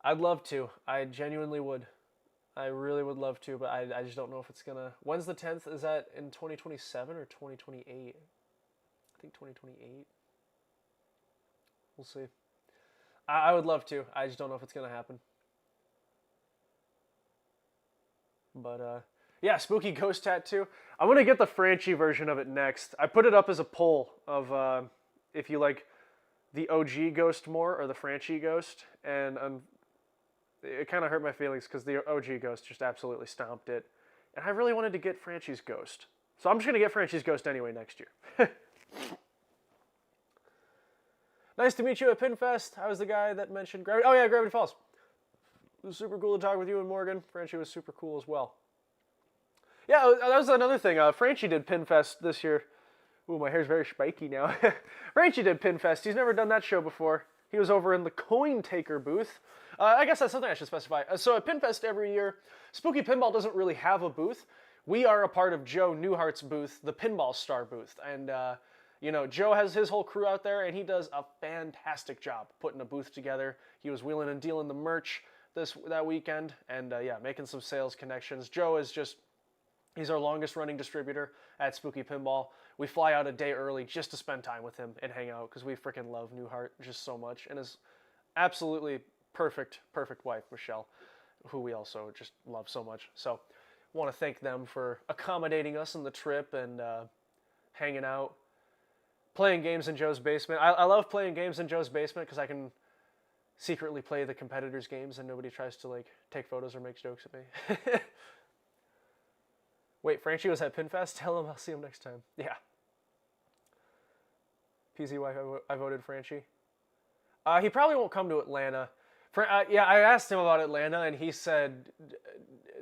I'd love to. I genuinely would. I really would love to, but I just don't know if it's gonna... When's the 10th? Is that in 2027 or 2028? I think 2028. We'll see. I would love to. I just don't know if it's gonna happen. But, yeah, Spooky Ghost Tattoo. I'm going to get the Franchi version of it next. I put it up as a poll of if you like the OG Ghost more or the Franchi Ghost. And it kind of hurt my feelings because the OG Ghost just absolutely stomped it. And I really wanted to get Franchi's Ghost. So I'm just going to get Franchi's Ghost anyway next year. Nice to meet you at PinFest. I was the guy that mentioned Gravity. Oh yeah, Gravity Falls. It was super cool to talk with you and Morgan. Franchi was super cool as well. Yeah, that was another thing. Franchi did PinFest this year. Ooh, my hair's very spiky now. Franchi did PinFest. He's never done that show before. He was over in the Coin Taker booth. I guess that's something I should specify. So at PinFest every year, Spooky Pinball doesn't really have a booth. We are a part of Joe Newhart's booth, the Pinball Star booth. And, you know, Joe has his whole crew out there, and he does a fantastic job putting a booth together. He was wheeling and dealing the merch. that weekend, and yeah, making some sales connections. Joe is just he's our longest running distributor at Spooky Pinball. We fly out a day early just to spend time with him and hang out because we freaking love Newhart just so much, and his absolutely perfect wife Michelle, who we also just love so much. So, want to thank them for accommodating us in the trip and hanging out, playing games in Joe's basement. I love playing games in Joe's basement because I can secretly play the competitors' games and nobody tries to like take photos or make jokes at me. Wait, Franchi was at PinFest? Tell him I'll see him next time. Yeah. PZY, I voted Franchi. He probably won't come to Atlanta. Yeah, I asked him about Atlanta, and he said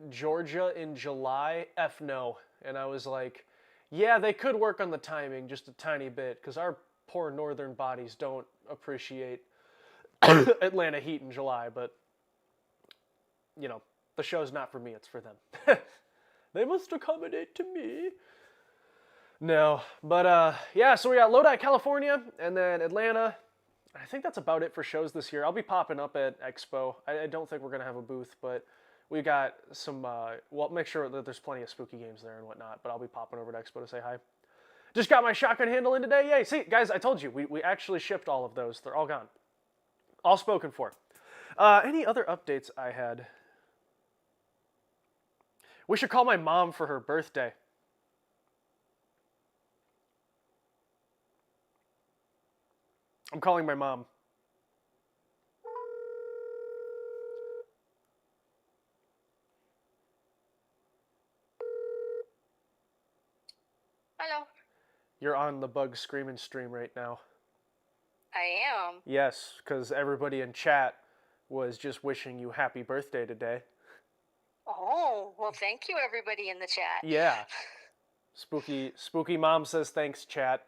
Georgia in July. F no. And I was like, yeah, they could work on the timing just a tiny bit, because our poor northern bodies don't appreciate Atlanta heat in July, but, you know, the show's not for me, it's for them. They must accommodate to me. No, but yeah, so we got Lodi, California, and then Atlanta. I think that's about it for shows this year. I'll be popping up at Expo. I don't think we're going to have a booth, but we got some, well, make sure that there's plenty of spooky games there and whatnot, but I'll be popping over to Expo to say hi. Just got my shotgun handle in today. Yay. See, guys, I told you, we actually shipped all of those. They're all gone. All spoken for. Any other updates I had? We should call my mom for her birthday. I'm calling my mom. Hello. You're on the Bug Screaming stream right now. I am. Yes, because everybody in chat was just wishing you happy birthday today. Oh, well, thank you, everybody in the chat. Yeah. Spooky Mom says thanks, chat.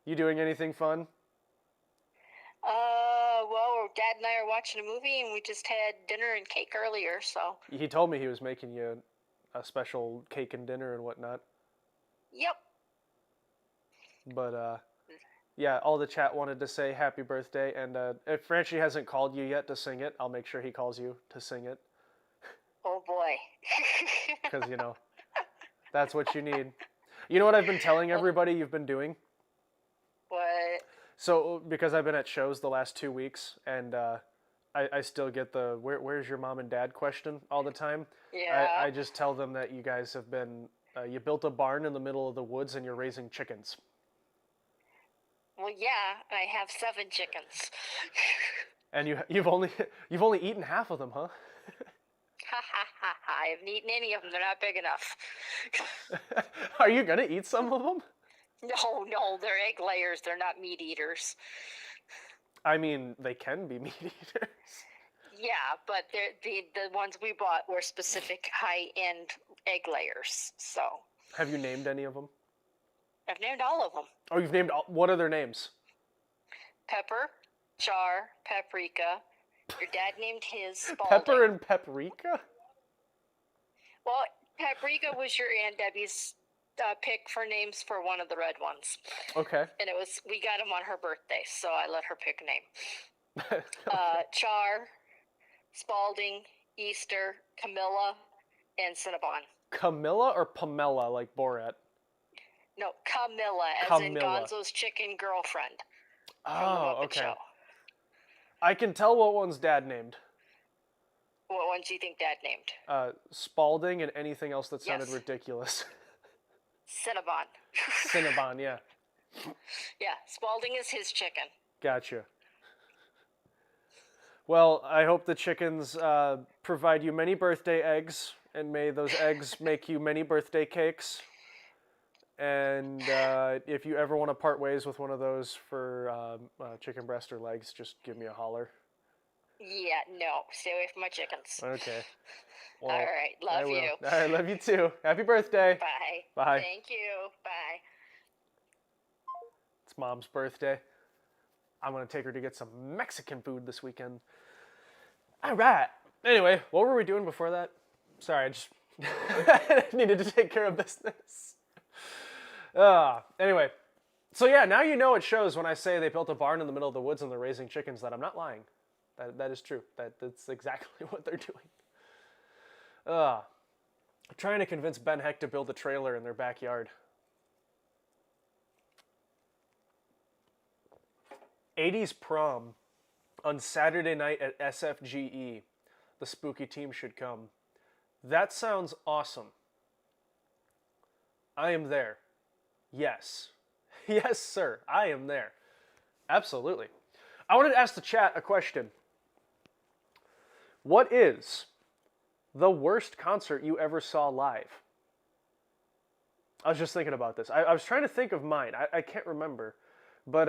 You doing anything fun? Well, Dad and I are watching a movie, and we just had dinner and cake earlier, so. He told me he was making you a special cake and dinner and whatnot. Yep. But, yeah, all the chat wanted to say happy birthday, and if Franchi hasn't called you yet to sing it, I'll make sure he calls you to sing it. Oh, boy. Because, you know, that's what you need. You know what I've been telling everybody you've been doing? What? So, because I've been at shows the last 2 weeks, and I still get the where's your mom and dad question all the time. Yeah. I just tell them that you guys have been, you built a barn in the middle of the woods and you're raising chickens. Well, yeah, I have 7 chickens. And you've only eaten half of them, huh? Ha ha ha ha! I haven't eaten any of them. They're not big enough. Are you gonna eat some of them? No, they're egg layers. They're not meat eaters. I mean, they can be meat eaters. Yeah, but the ones we bought were specific high-end egg layers, so. Have you named any of them? I've named all of them. Oh, you've named all, what are their names? Pepper, Char, Paprika. Your dad named his Spalding. Pepper and Paprika? Well, Paprika was your Aunt Debbie's pick for names for one of the red ones. Okay. And we got him on her birthday, so I let her pick a name. Char, Spalding, Easter, Camilla, and Cinnabon. Camilla or Pamela, like Borat? No, Camilla, as in Gonzo's chicken girlfriend. Oh, okay. Show. I can tell what one's dad named. What ones do you think Dad named? Spalding and anything else that sounded ridiculous. Cinnabon. Cinnabon, yeah. Yeah, Spalding is his chicken. Gotcha. Well, I hope the chickens provide you many birthday eggs, and may those eggs make you many birthday cakes. And if you ever want to part ways with one of those for chicken breast or legs, just give me a holler. Yeah, no. Stay away from my chickens. Okay. Well, all right. Love you. All right. Love you too. Happy birthday. Bye. Bye. Thank you. Bye. It's Mom's birthday. I'm going to take her to get some Mexican food this weekend. All right. Anyway, what were we doing before that? Sorry, I just needed to take care of business. Anyway, so yeah, now you know it shows when I say they built a barn in the middle of the woods and they're raising chickens that I'm not lying. That is true. That's exactly what they're doing. Uh, trying to convince Ben Heck to build a trailer in their backyard. 80s prom on Saturday night at SFGE. The spooky team should come. That sounds awesome. I am there. Yes. Yes, sir. I am there. Absolutely. I wanted to ask the chat a question. What is the worst concert you ever saw live? I was just thinking about this. I was trying to think of mine. I can't remember. But,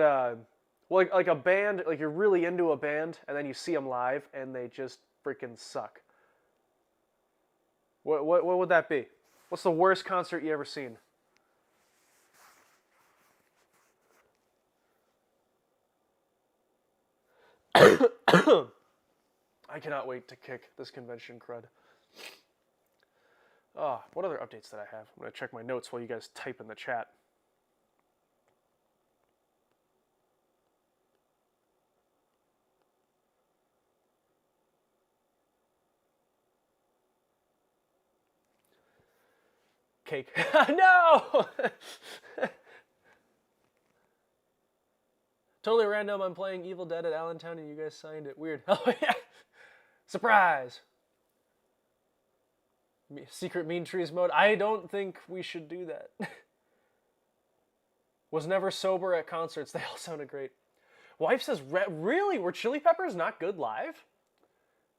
well, like a band, like you're really into a band, and then you see them live, and they just freaking suck. What would that be? What's the worst concert you ever seen? I cannot wait to kick this convention crud. What other updates did I have? I'm going to check my notes while you guys type in the chat. Cake. No! Totally random. I'm playing Evil Dead at Allentown and you guys signed it. Weird. Oh, yeah. Surprise. Secret Mean Trees mode. I don't think we should do that. Was never sober at concerts. They all sounded great. Wife says, really? Were Chili Peppers not good live?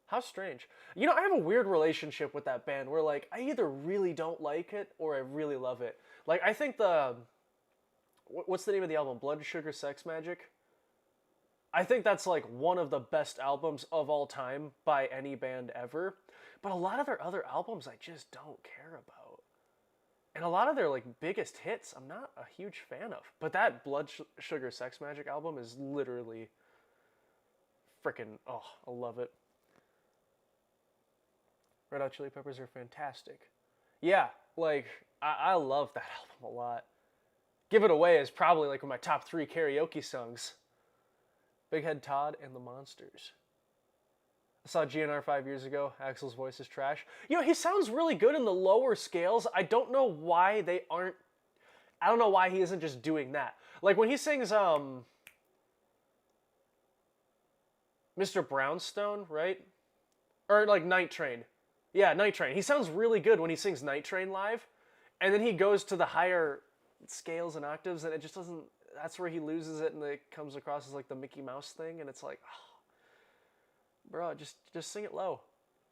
How strange. You know, I have a weird relationship with that band where, like, I either really don't like it or I really love it. Like, I think what's the name of the album? Blood Sugar Sex Magic? I think that's, like, one of the best albums of all time by any band ever. But a lot of their other albums I just don't care about. And a lot of their, like, biggest hits I'm not a huge fan of. But that Blood Sugar Sex Magic album is literally freaking, oh, I love it. Red Hot Chili Peppers are fantastic. Yeah, like, I love that album a lot. Give It Away is probably like one of my top 3 karaoke songs. Big Head Todd and the Monsters. I saw GNR 5 years ago. Axl's voice is trash. You know, he sounds really good in the lower scales. I don't know why they aren't... I don't know why he isn't just doing that. Like, when he sings, Mr. Brownstone, right? Or, like, Night Train. Yeah, Night Train. He sounds really good when he sings Night Train live. And then he goes to the higher scales and octaves, and it just doesn't... That's where he loses it, and it comes across as, like, the Mickey Mouse thing, and it's like... Oh, bro, just sing it low.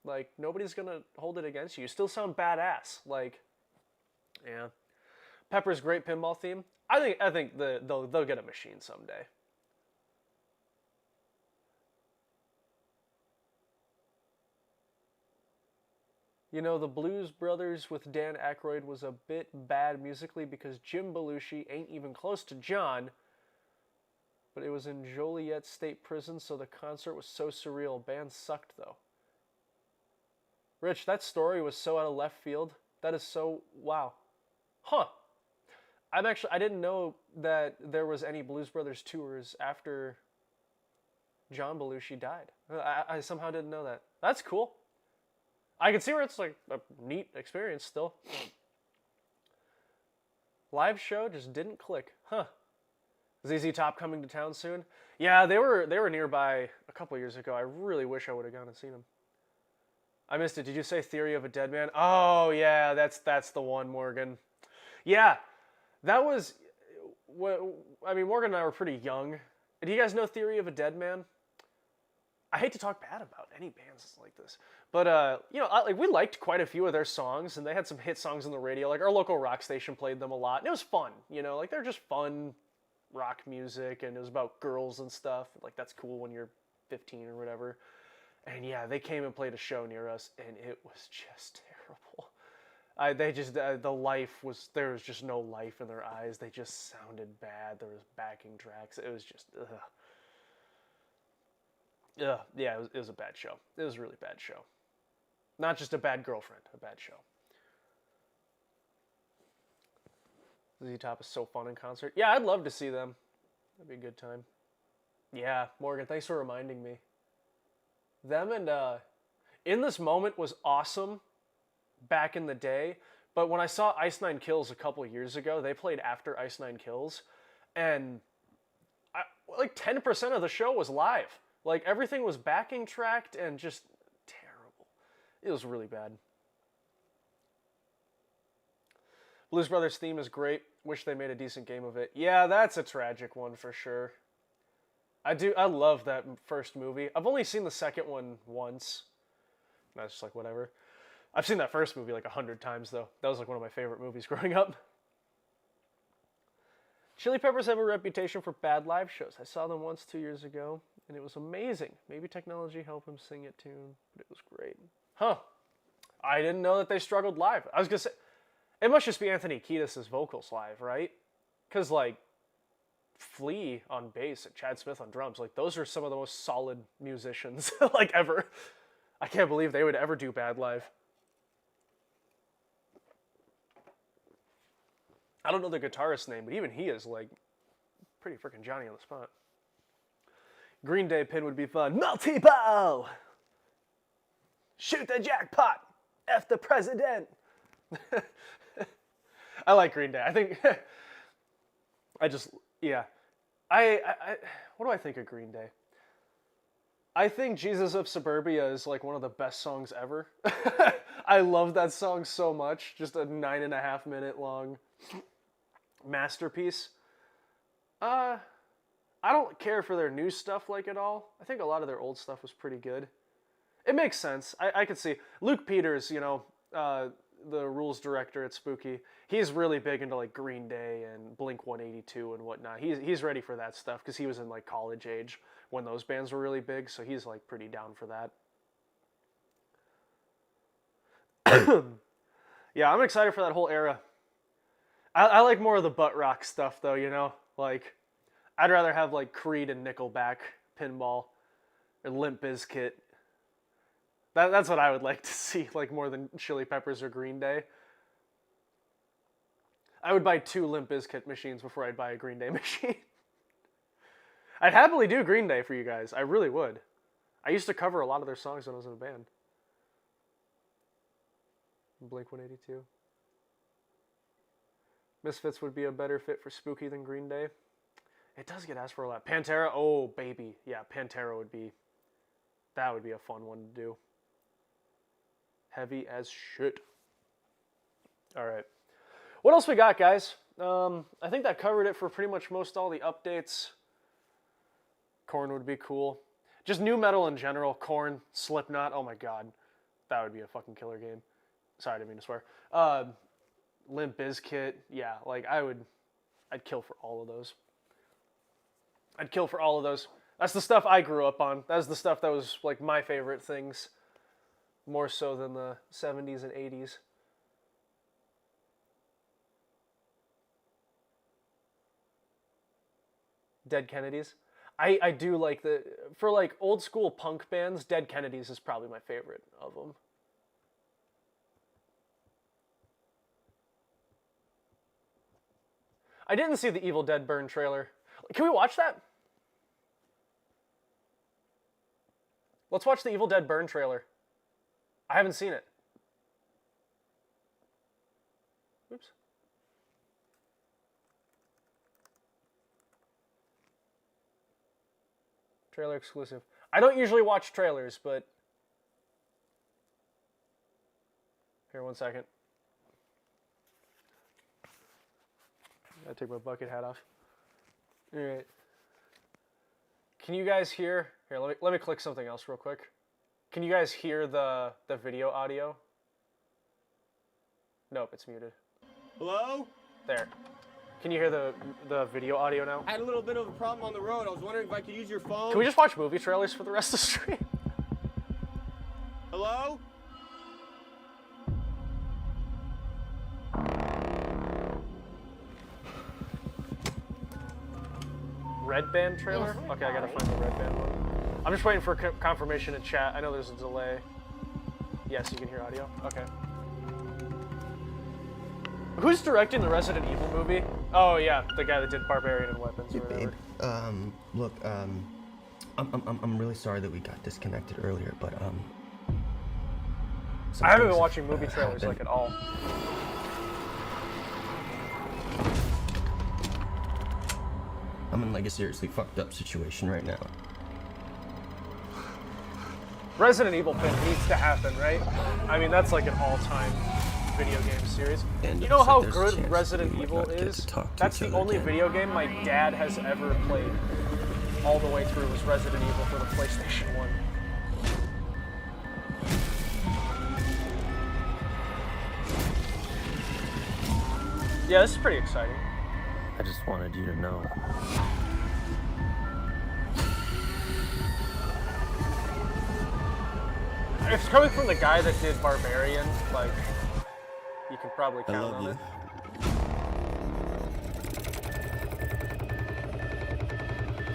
Like, nobody's gonna hold it against you. You still sound badass. Like, yeah. Pepper's great pinball theme. I think they'll get a machine someday. You know, the Blues Brothers with Dan Aykroyd was a bit bad musically because Jim Belushi ain't even close to John, but it was in Joliet State Prison, so the concert was so surreal. Band sucked, though. Rich, that story was so out of left field. That is so... Wow. Huh. I didn't know that there was any Blues Brothers tours after John Belushi died. I somehow didn't know that. That's cool. I can see where it's like a neat experience still. Live show just didn't click. Huh. ZZ Top coming to town soon? Yeah, they were nearby a couple years ago. I really wish I would have gone and seen them. I missed it. Did you say Theory of a Dead Man? Oh, yeah, that's the one, Morgan. Yeah, that was... I mean, Morgan and I were pretty young. Do you guys know Theory of a Dead Man? I hate to talk bad about any bands like this, but you know, like we liked quite a few of their songs, and they had some hit songs on the radio. Like our local rock station played them a lot, and it was fun. You know, like they're just fun rock music, and it was about girls and stuff. Like that's cool when you're 15 or whatever. And yeah, they came and played a show near us, and it was just terrible. The life was, there was just no life in their eyes. They just sounded bad. There was backing tracks. It was just, ugh. Yeah, it was a bad show. It was a really bad show. Not just a bad girlfriend, a bad show. ZZ Top is so fun in concert. Yeah, I'd love to see them. That'd be a good time. Yeah, Morgan, thanks for reminding me. Them and In This Moment was awesome back in the day, but when I saw Ice Nine Kills a couple years ago, they played after Ice Nine Kills, and like 10% of the show was live. Like everything was backing tracked and just terrible. It was really bad. Blues Brothers theme is great. Wish they made a decent game of it. Yeah, that's a tragic one for sure. I love that first movie. I've only seen the second one once. That's just like whatever. I've seen that first movie like 100 times though. That was like one of my favorite movies growing up. Chili Peppers have a reputation for bad live shows. I saw them once 2 years ago, and it was amazing. Maybe technology helped them sing it tune, but it was great. Huh. I didn't know that they struggled live. I was going to say, it must just be Anthony Kiedis' vocals live, right? Because, like, Flea on bass and Chad Smith on drums, like, those are some of the most solid musicians, like, ever. I can't believe they would ever do bad live. I don't know the guitarist's name, but even he is, like, pretty freaking Johnny on the spot. Green Day pin would be fun. Multi-ball! Shoot the jackpot! F the president! I like Green Day. I think... yeah. What do I think of Green Day? I think Jesus of Suburbia is, like, one of the best songs ever. I love that song so much. Just a 9.5 minute long masterpiece. I don't care for their new stuff like at all. I think a lot of their old stuff was pretty good. It makes sense. I could see Luke Peters, you know, the rules director at Spooky. He's really big into like Green Day and Blink-182 and whatnot. He's ready for that stuff because he was in like college age when those bands were really big, so he's like pretty down for that. Yeah, I'm excited for that whole era. I like more of the butt rock stuff though, you know? Like, I'd rather have like Creed and Nickelback pinball or Limp Bizkit. That's what I would like to see, like more than Chili Peppers or Green Day. I would buy 2 Limp Bizkit machines before I'd buy a Green Day machine. I'd happily do Green Day for you guys. I really would. I used to cover a lot of their songs when I was in a band. Blink-182. Misfits would be a better fit for Spooky than Green Day. It does get asked for a lot. Pantera, oh baby. Yeah, Pantera would be... That would be a fun one to do. Heavy as shit. Alright. What else we got, guys? I think that covered it for pretty much most all the updates. Korn would be cool. Just new metal in general. Korn, Slipknot, oh my god. That would be a fucking killer game. Sorry, I didn't mean to swear. Limp Bizkit, yeah, like I'd kill for all of those. I'd kill for all of those. That's the stuff I grew up on. That's the stuff that was like my favorite things. More so than the 70s and 80s. Dead Kennedys. I do like for like old school punk bands, Dead Kennedys is probably my favorite of them. I didn't see the Evil Dead Burn trailer. Can we watch that? Let's watch the Evil Dead Burn trailer. I haven't seen it. Oops. Trailer exclusive. I don't usually watch trailers, but... Here, 1 second. I take my bucket hat off. All right. Can you guys hear? Here, let me click something else real quick. Can you guys hear the video audio? Nope, it's muted. Hello? There. Can you hear the video audio now? I had a little bit of a problem on the road. I was wondering if I could use your phone. Can we just watch movie trailers for the rest of the stream? Hello? Red Band trailer? Okay, I gotta find the Red Band one. I'm just waiting for confirmation in chat. I know there's a delay. Yes, you can hear audio? Okay. Who's directing the Resident Evil movie? Oh yeah, the guy that did Barbarian and Weapons or whatever. Babe, look, I'm really sorry that we got disconnected earlier, but I haven't been things watching movie have trailers like happened. at all. I'm in like a seriously fucked up situation right now. Resident Evil pin needs to happen, right? I mean, that's like an all-time video game series. And You know looks like how there's a good chance that Resident we might Evil not get is? to talk to That's each the other only again. video game my dad has ever played all the way through was Resident Evil for the PlayStation 1. Yeah, this is pretty exciting. I just wanted you to know. If it's coming from the guy that did Barbarian, like, you can probably count on it.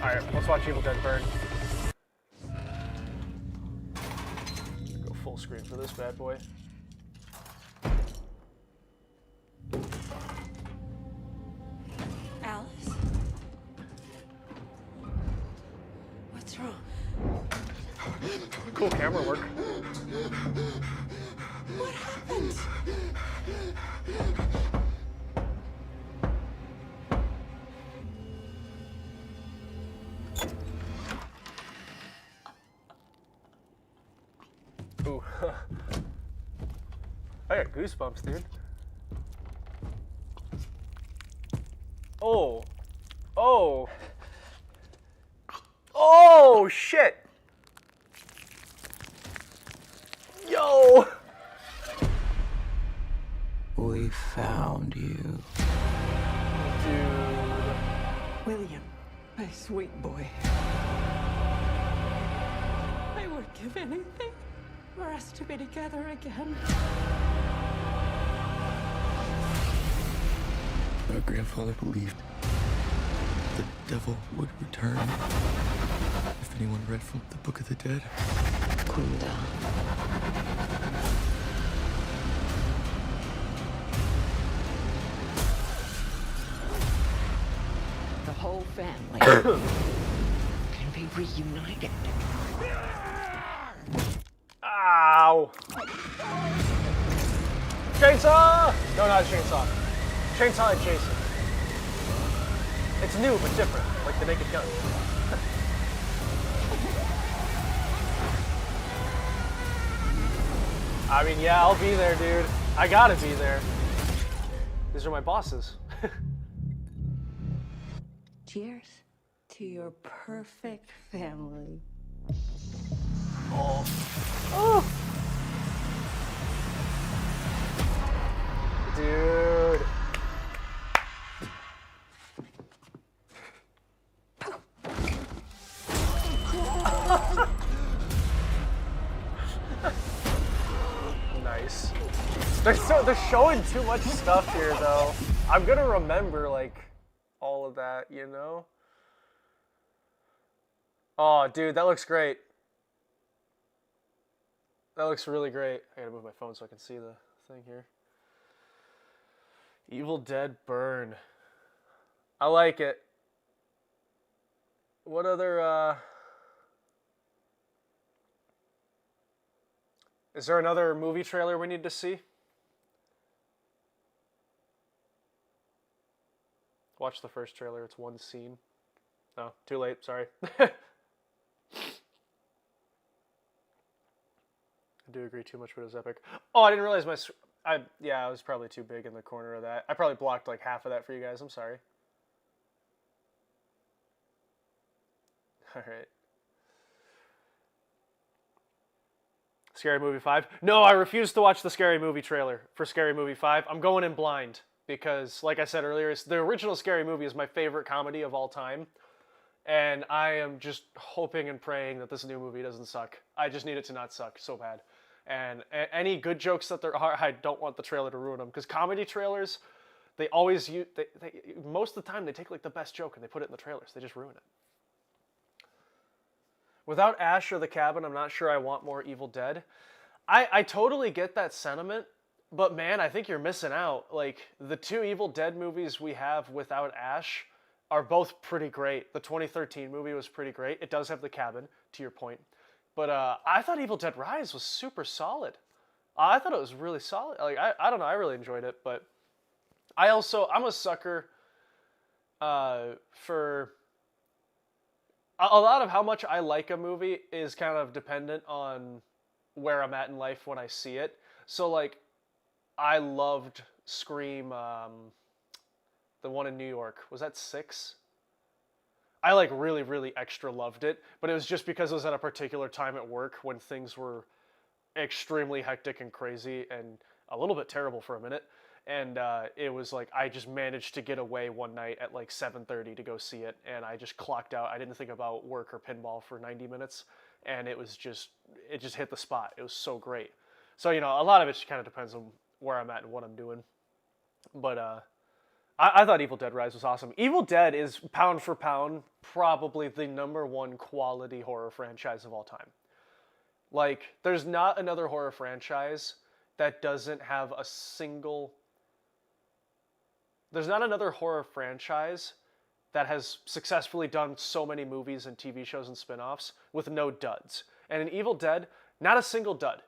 Alright, let's watch Evil Dead Burn. Go full screen for this bad boy. Alice? What's wrong? Cool camera work. What happened? Ooh. I got goosebumps, dude. Oh. Oh. Oh, shit. Yo. We found you. Dude. William, my sweet boy. I would give anything for us to be together again. Our grandfather believed the devil would return if anyone read from the Book of the Dead. Kunda. The whole family can be reunited. Ow. Chainsaw! No, not a chainsaw. Chainsaw adjacent. It's new but different, like the Naked Gun. I mean, yeah, I'll be there, dude. I gotta be there. These are my bosses. Cheers to your perfect family. Oh. Oh. Dude. Nice. They're showing too much stuff here, though. I'm gonna remember, like, all of that, you know? Oh, dude, that looks great. That looks really great. I gotta move my phone so I can see the thing here. Evil Dead Burn. I like it. What other, is there another movie trailer we need to see? Watch the first trailer. It's one scene. Oh, too late. Sorry. I do agree too much, but it was epic. Oh, I didn't realize I was probably too big in the corner of that. I probably blocked like half of that for you guys. I'm sorry. All right. Scary Movie 5? No, I refuse to watch the Scary Movie trailer for Scary Movie 5. I'm going in blind because, like I said earlier, the original Scary Movie is my favorite comedy of all time. And I am just hoping and praying that this new movie doesn't suck. I just need it to not suck so bad. And any good jokes that there are, I don't want the trailer to ruin them. Because comedy trailers, they always use, most of the time they take like the best joke and they put it in the trailers. They just ruin it. Without Ash or the cabin, I'm not sure I want more Evil Dead. I totally get that sentiment, but man, I think you're missing out. Like, the two Evil Dead movies we have without Ash are both pretty great. The 2013 movie was pretty great. It does have the cabin, to your point. But I thought Evil Dead Rise was super solid. I thought it was really solid. Like, I don't know, I really enjoyed it. But I'm a sucker for... A lot of how much I like a movie is kind of dependent on where I'm at in life when I see it. So, like, I loved Scream, the one in New York. Was that 6? I, like, really, really extra loved it. But it was just because it was at a particular time at work when things were extremely hectic and crazy and a little bit terrible for a minute. And it was like I just managed to get away one night at like 7:30 to go see it, and I just clocked out. I didn't think about work or pinball for 90 minutes, and it just hit the spot. It was so great. So, you know, a lot of it kind of depends on where I'm at and what I'm doing. But I thought Evil Dead Rise was awesome. Evil Dead is, pound for pound, probably the -- quality horror franchise of all time. Like, there's not another horror franchise that doesn't have a single... There's not another horror franchise that has successfully done so many movies and TV shows and spin-offs with no duds. And in Evil Dead, not a single dud.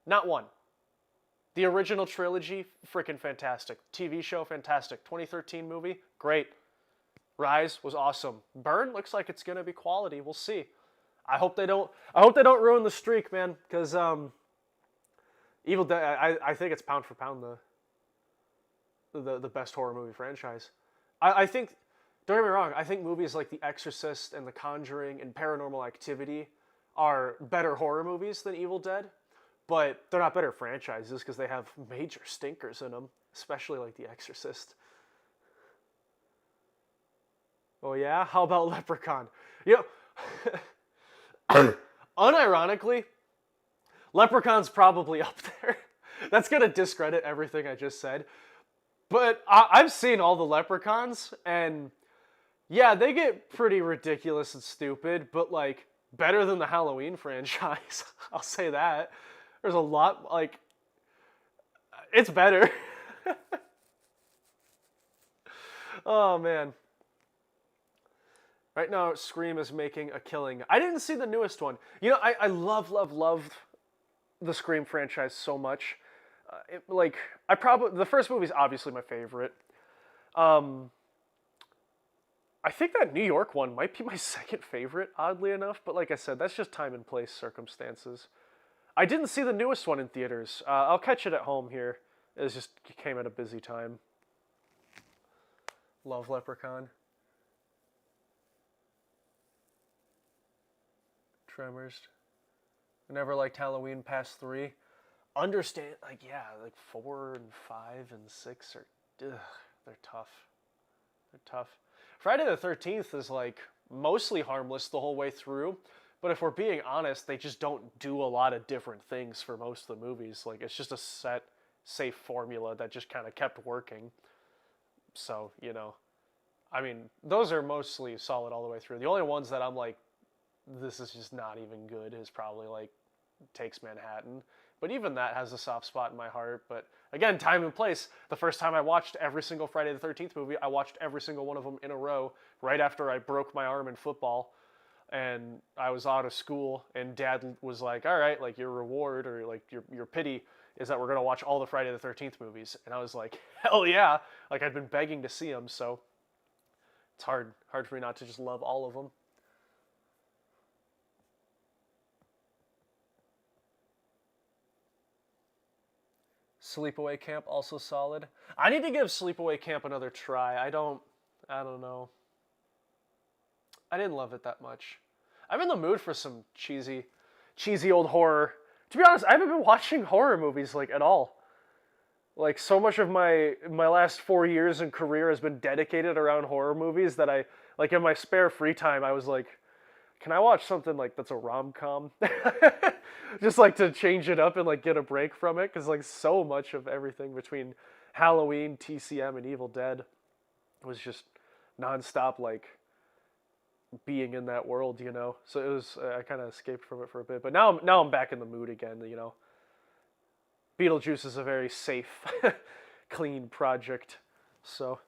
Not one. The original trilogy, freaking fantastic. TV show, fantastic. 2013 movie, great. Rise was awesome. Burn looks like it's gonna be quality. We'll see. I hope they don't ruin the streak, man. Because Evil Dead, I think it's pound for pound the best horror movie franchise. I think, don't get me wrong, I think movies like The Exorcist and The Conjuring and Paranormal Activity are better horror movies than Evil Dead, but they're not better franchises because they have major stinkers in them, especially like The Exorcist. Oh yeah? How about Leprechaun? You know, unironically, Leprechaun's probably up there. That's gonna discredit everything I just said. But I've seen all the Leprechauns, and yeah, they get pretty ridiculous and stupid, but like, better than the Halloween franchise. I'll say that. There's a lot, like, it's better. Oh man. Right now, Scream is making a killing. I didn't see the newest one. You know, I loved the Scream franchise so much. The first movie is obviously my favorite. I think that New York one might be my second favorite, oddly enough. But like I said, that's just time and place circumstances. I didn't see the newest one in theaters. I'll catch it at home here. It came at a busy time. Love Leprechaun. Tremors. I never liked Halloween past 3. Understand, like, yeah, like 4 and 5 and 6 are, they're tough. They're tough. Friday the 13th is, like, mostly harmless the whole way through, but if we're being honest, they just don't do a lot of different things for most of the movies. Like, it's just a set, safe formula that just kind of kept working. So, you know, I mean, those are mostly solid all the way through. The only ones that I'm like, this is just not even good is probably, like, Takes Manhattan. But even that has a soft spot in my heart. But again, time and place. The first time I watched every single Friday the 13th movie, I watched every single one of them in a row right after I broke my arm in football. And I was out of school, and Dad was like, all right, like, your reward or like your pity is that we're going to watch all the Friday the 13th movies. And I was like, hell yeah. Like, I'd been begging to see them, so it's hard for me not to just love all of them. Sleepaway Camp, also solid. I need to give Sleepaway Camp another try. I don't know. I didn't love it that much. I'm in the mood for some cheesy old horror. To be honest, I haven't been watching horror movies, like, at all. Like, so much of my last 4 years and career has been dedicated around horror movies that I, like, in my spare free time, I was like, can I watch something, like, that's a rom-com? Just, like, to change it up and, like, get a break from it. Because, like, so much of everything between Halloween, TCM, and Evil Dead was just nonstop, like, being in that world, you know? So it was, I kind of escaped from it for a bit. But now I'm back in the mood again, you know? Beetlejuice is a very safe, clean project. So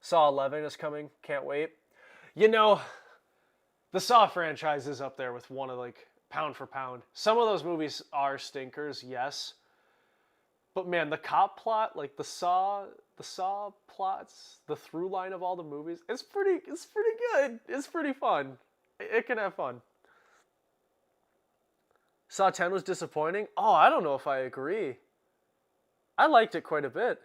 Saw 11 is coming. Can't wait. You know, the Saw franchise is up there with one of, like, pound for pound. Some of those movies are stinkers, yes. But man, the cop plot, like the Saw plots, the through line of all the movies, it's pretty good. It's pretty fun. It can have fun. Saw 10 was disappointing? Oh, I don't know if I agree. I liked it quite a bit.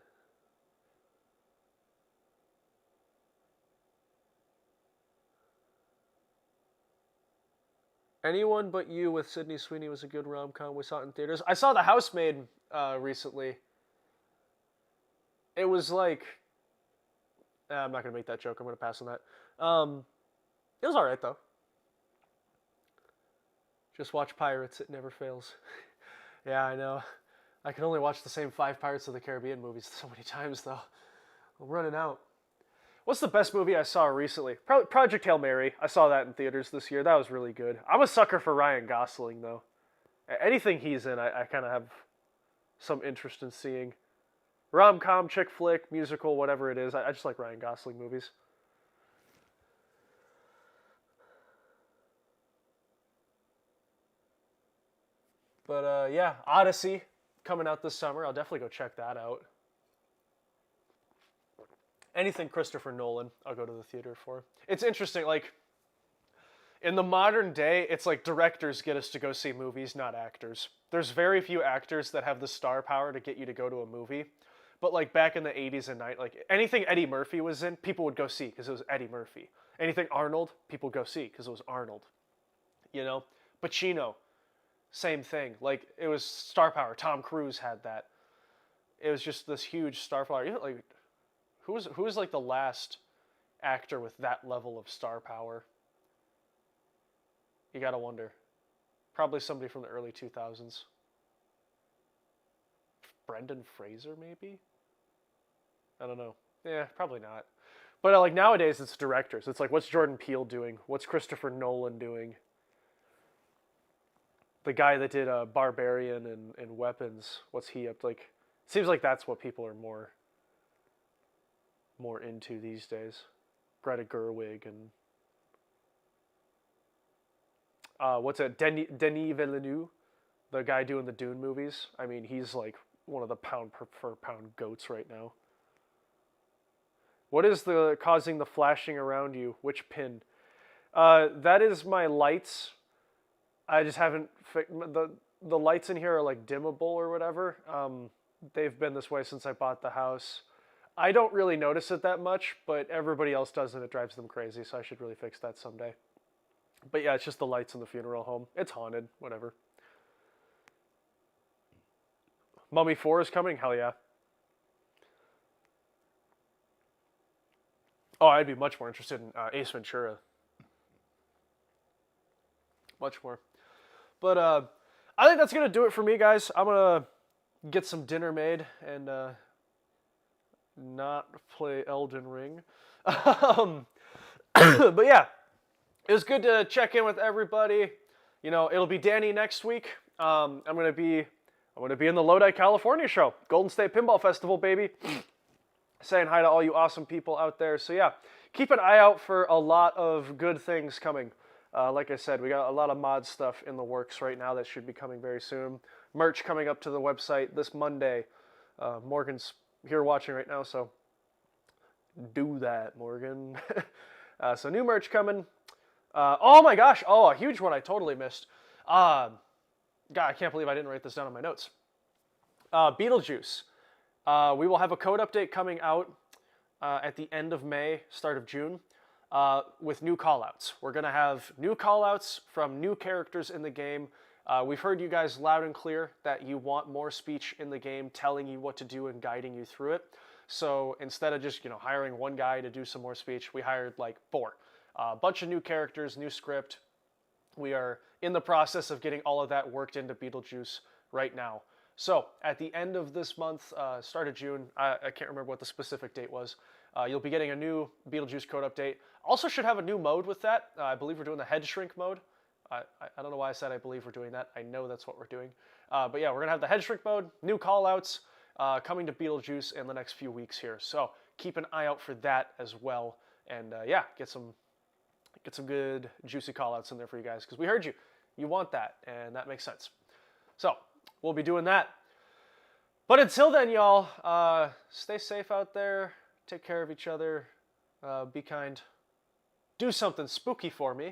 Anyone But You with Sydney Sweeney was a good rom-com. We saw it in theaters. I saw The Housemaid recently. It was like... I'm not going to make that joke. I'm going to pass on that. It was alright, though. Just watch Pirates. It never fails. Yeah, I know. I can only watch the same 5 Pirates of the Caribbean movies so many times, though. I'm running out. What's the best movie I saw recently? Project Hail Mary. I saw that in theaters this year. That was really good. I'm a sucker for Ryan Gosling, though. Anything he's in, I kind of have some interest in seeing. Rom-com, chick flick, musical, whatever it is. I just like Ryan Gosling movies. But, yeah, Odyssey coming out this summer. I'll definitely go check that out. Anything Christopher Nolan, I'll go to the theater for. It's interesting, like, in the modern day, it's like directors get us to go see movies, not actors. There's very few actors that have the star power to get you to go to a movie. But, like, back in the 80s and 90s, like, anything Eddie Murphy was in, people would go see because it was Eddie Murphy. Anything Arnold, people would go see because it was Arnold. You know? Pacino, same thing. Like, it was star power. Tom Cruise had that. It was just this huge star power. You know, like... Who was like the last actor with that level of star power? You gotta wonder. Probably somebody from the early 2000s. Brendan Fraser, maybe? I don't know. Yeah, probably not. But like nowadays, it's directors. It's like, what's Jordan Peele doing? What's Christopher Nolan doing? The guy that did Barbarian and Weapons, what's he up to? Like, seems like that's what people are more into these days. Greta Gerwig and what's that? Denis Villeneuve, the guy doing the Dune movies. I mean, he's like one of the pound per pound goats right now. What is causing the flashing around you? Which pin? That is my lights. I just haven't the lights in here are like dimmable or whatever. They've been this way since I bought the house. I don't really notice it that much, but everybody else does and it drives them crazy, so I should really fix that someday. But yeah, it's just the lights in the funeral home. It's haunted, whatever. Mummy 4 is coming? Hell yeah. Oh, I'd be much more interested in Ace Ventura. Much more. But I think that's going to do it for me, guys. I'm going to get some dinner made and... not play Elden Ring. But yeah, it was good to check in with everybody. You know, it'll be Danny next week. I'm gonna be in the Lodi, California show, Golden State Pinball Festival, baby. Saying hi to all you awesome people out there. So yeah, keep an eye out for a lot of good things coming. Like I said, we got a lot of mod stuff in the works right now that should be coming very soon. Merch coming up to the website this Monday. Morgan's here watching right now, so do that, Morgan. So new merch coming. Oh my gosh, a huge one I totally missed. God, I can't believe I didn't write this down on my notes. Beetlejuice. We will have a code update coming out at the end of May, start of June, with new callouts. We're going to have new callouts from new characters in the game. We've heard you guys loud and clear that you want more speech in the game telling you what to do and guiding you through it. So instead of just, hiring one guy to do some more speech, we hired like 4. A bunch of new characters, new script. We are in the process of getting all of that worked into Beetlejuice right now. So at the end of this month, start of June, I can't remember what the specific date was, you'll be getting a new Beetlejuice code update. Also should have a new mode with that. I believe we're doing the head shrink mode. I don't know why I said I believe we're doing that. I know that's what we're doing. But yeah, we're going to have the head shrink mode, new callouts coming to Beetlejuice in the next few weeks here. So keep an eye out for that as well. And yeah, get some good juicy call-outs in there for you guys, because we heard you. You want that, and that makes sense. So we'll be doing that. But until then, y'all, stay safe out there. Take care of each other. Be kind. Do something spooky for me.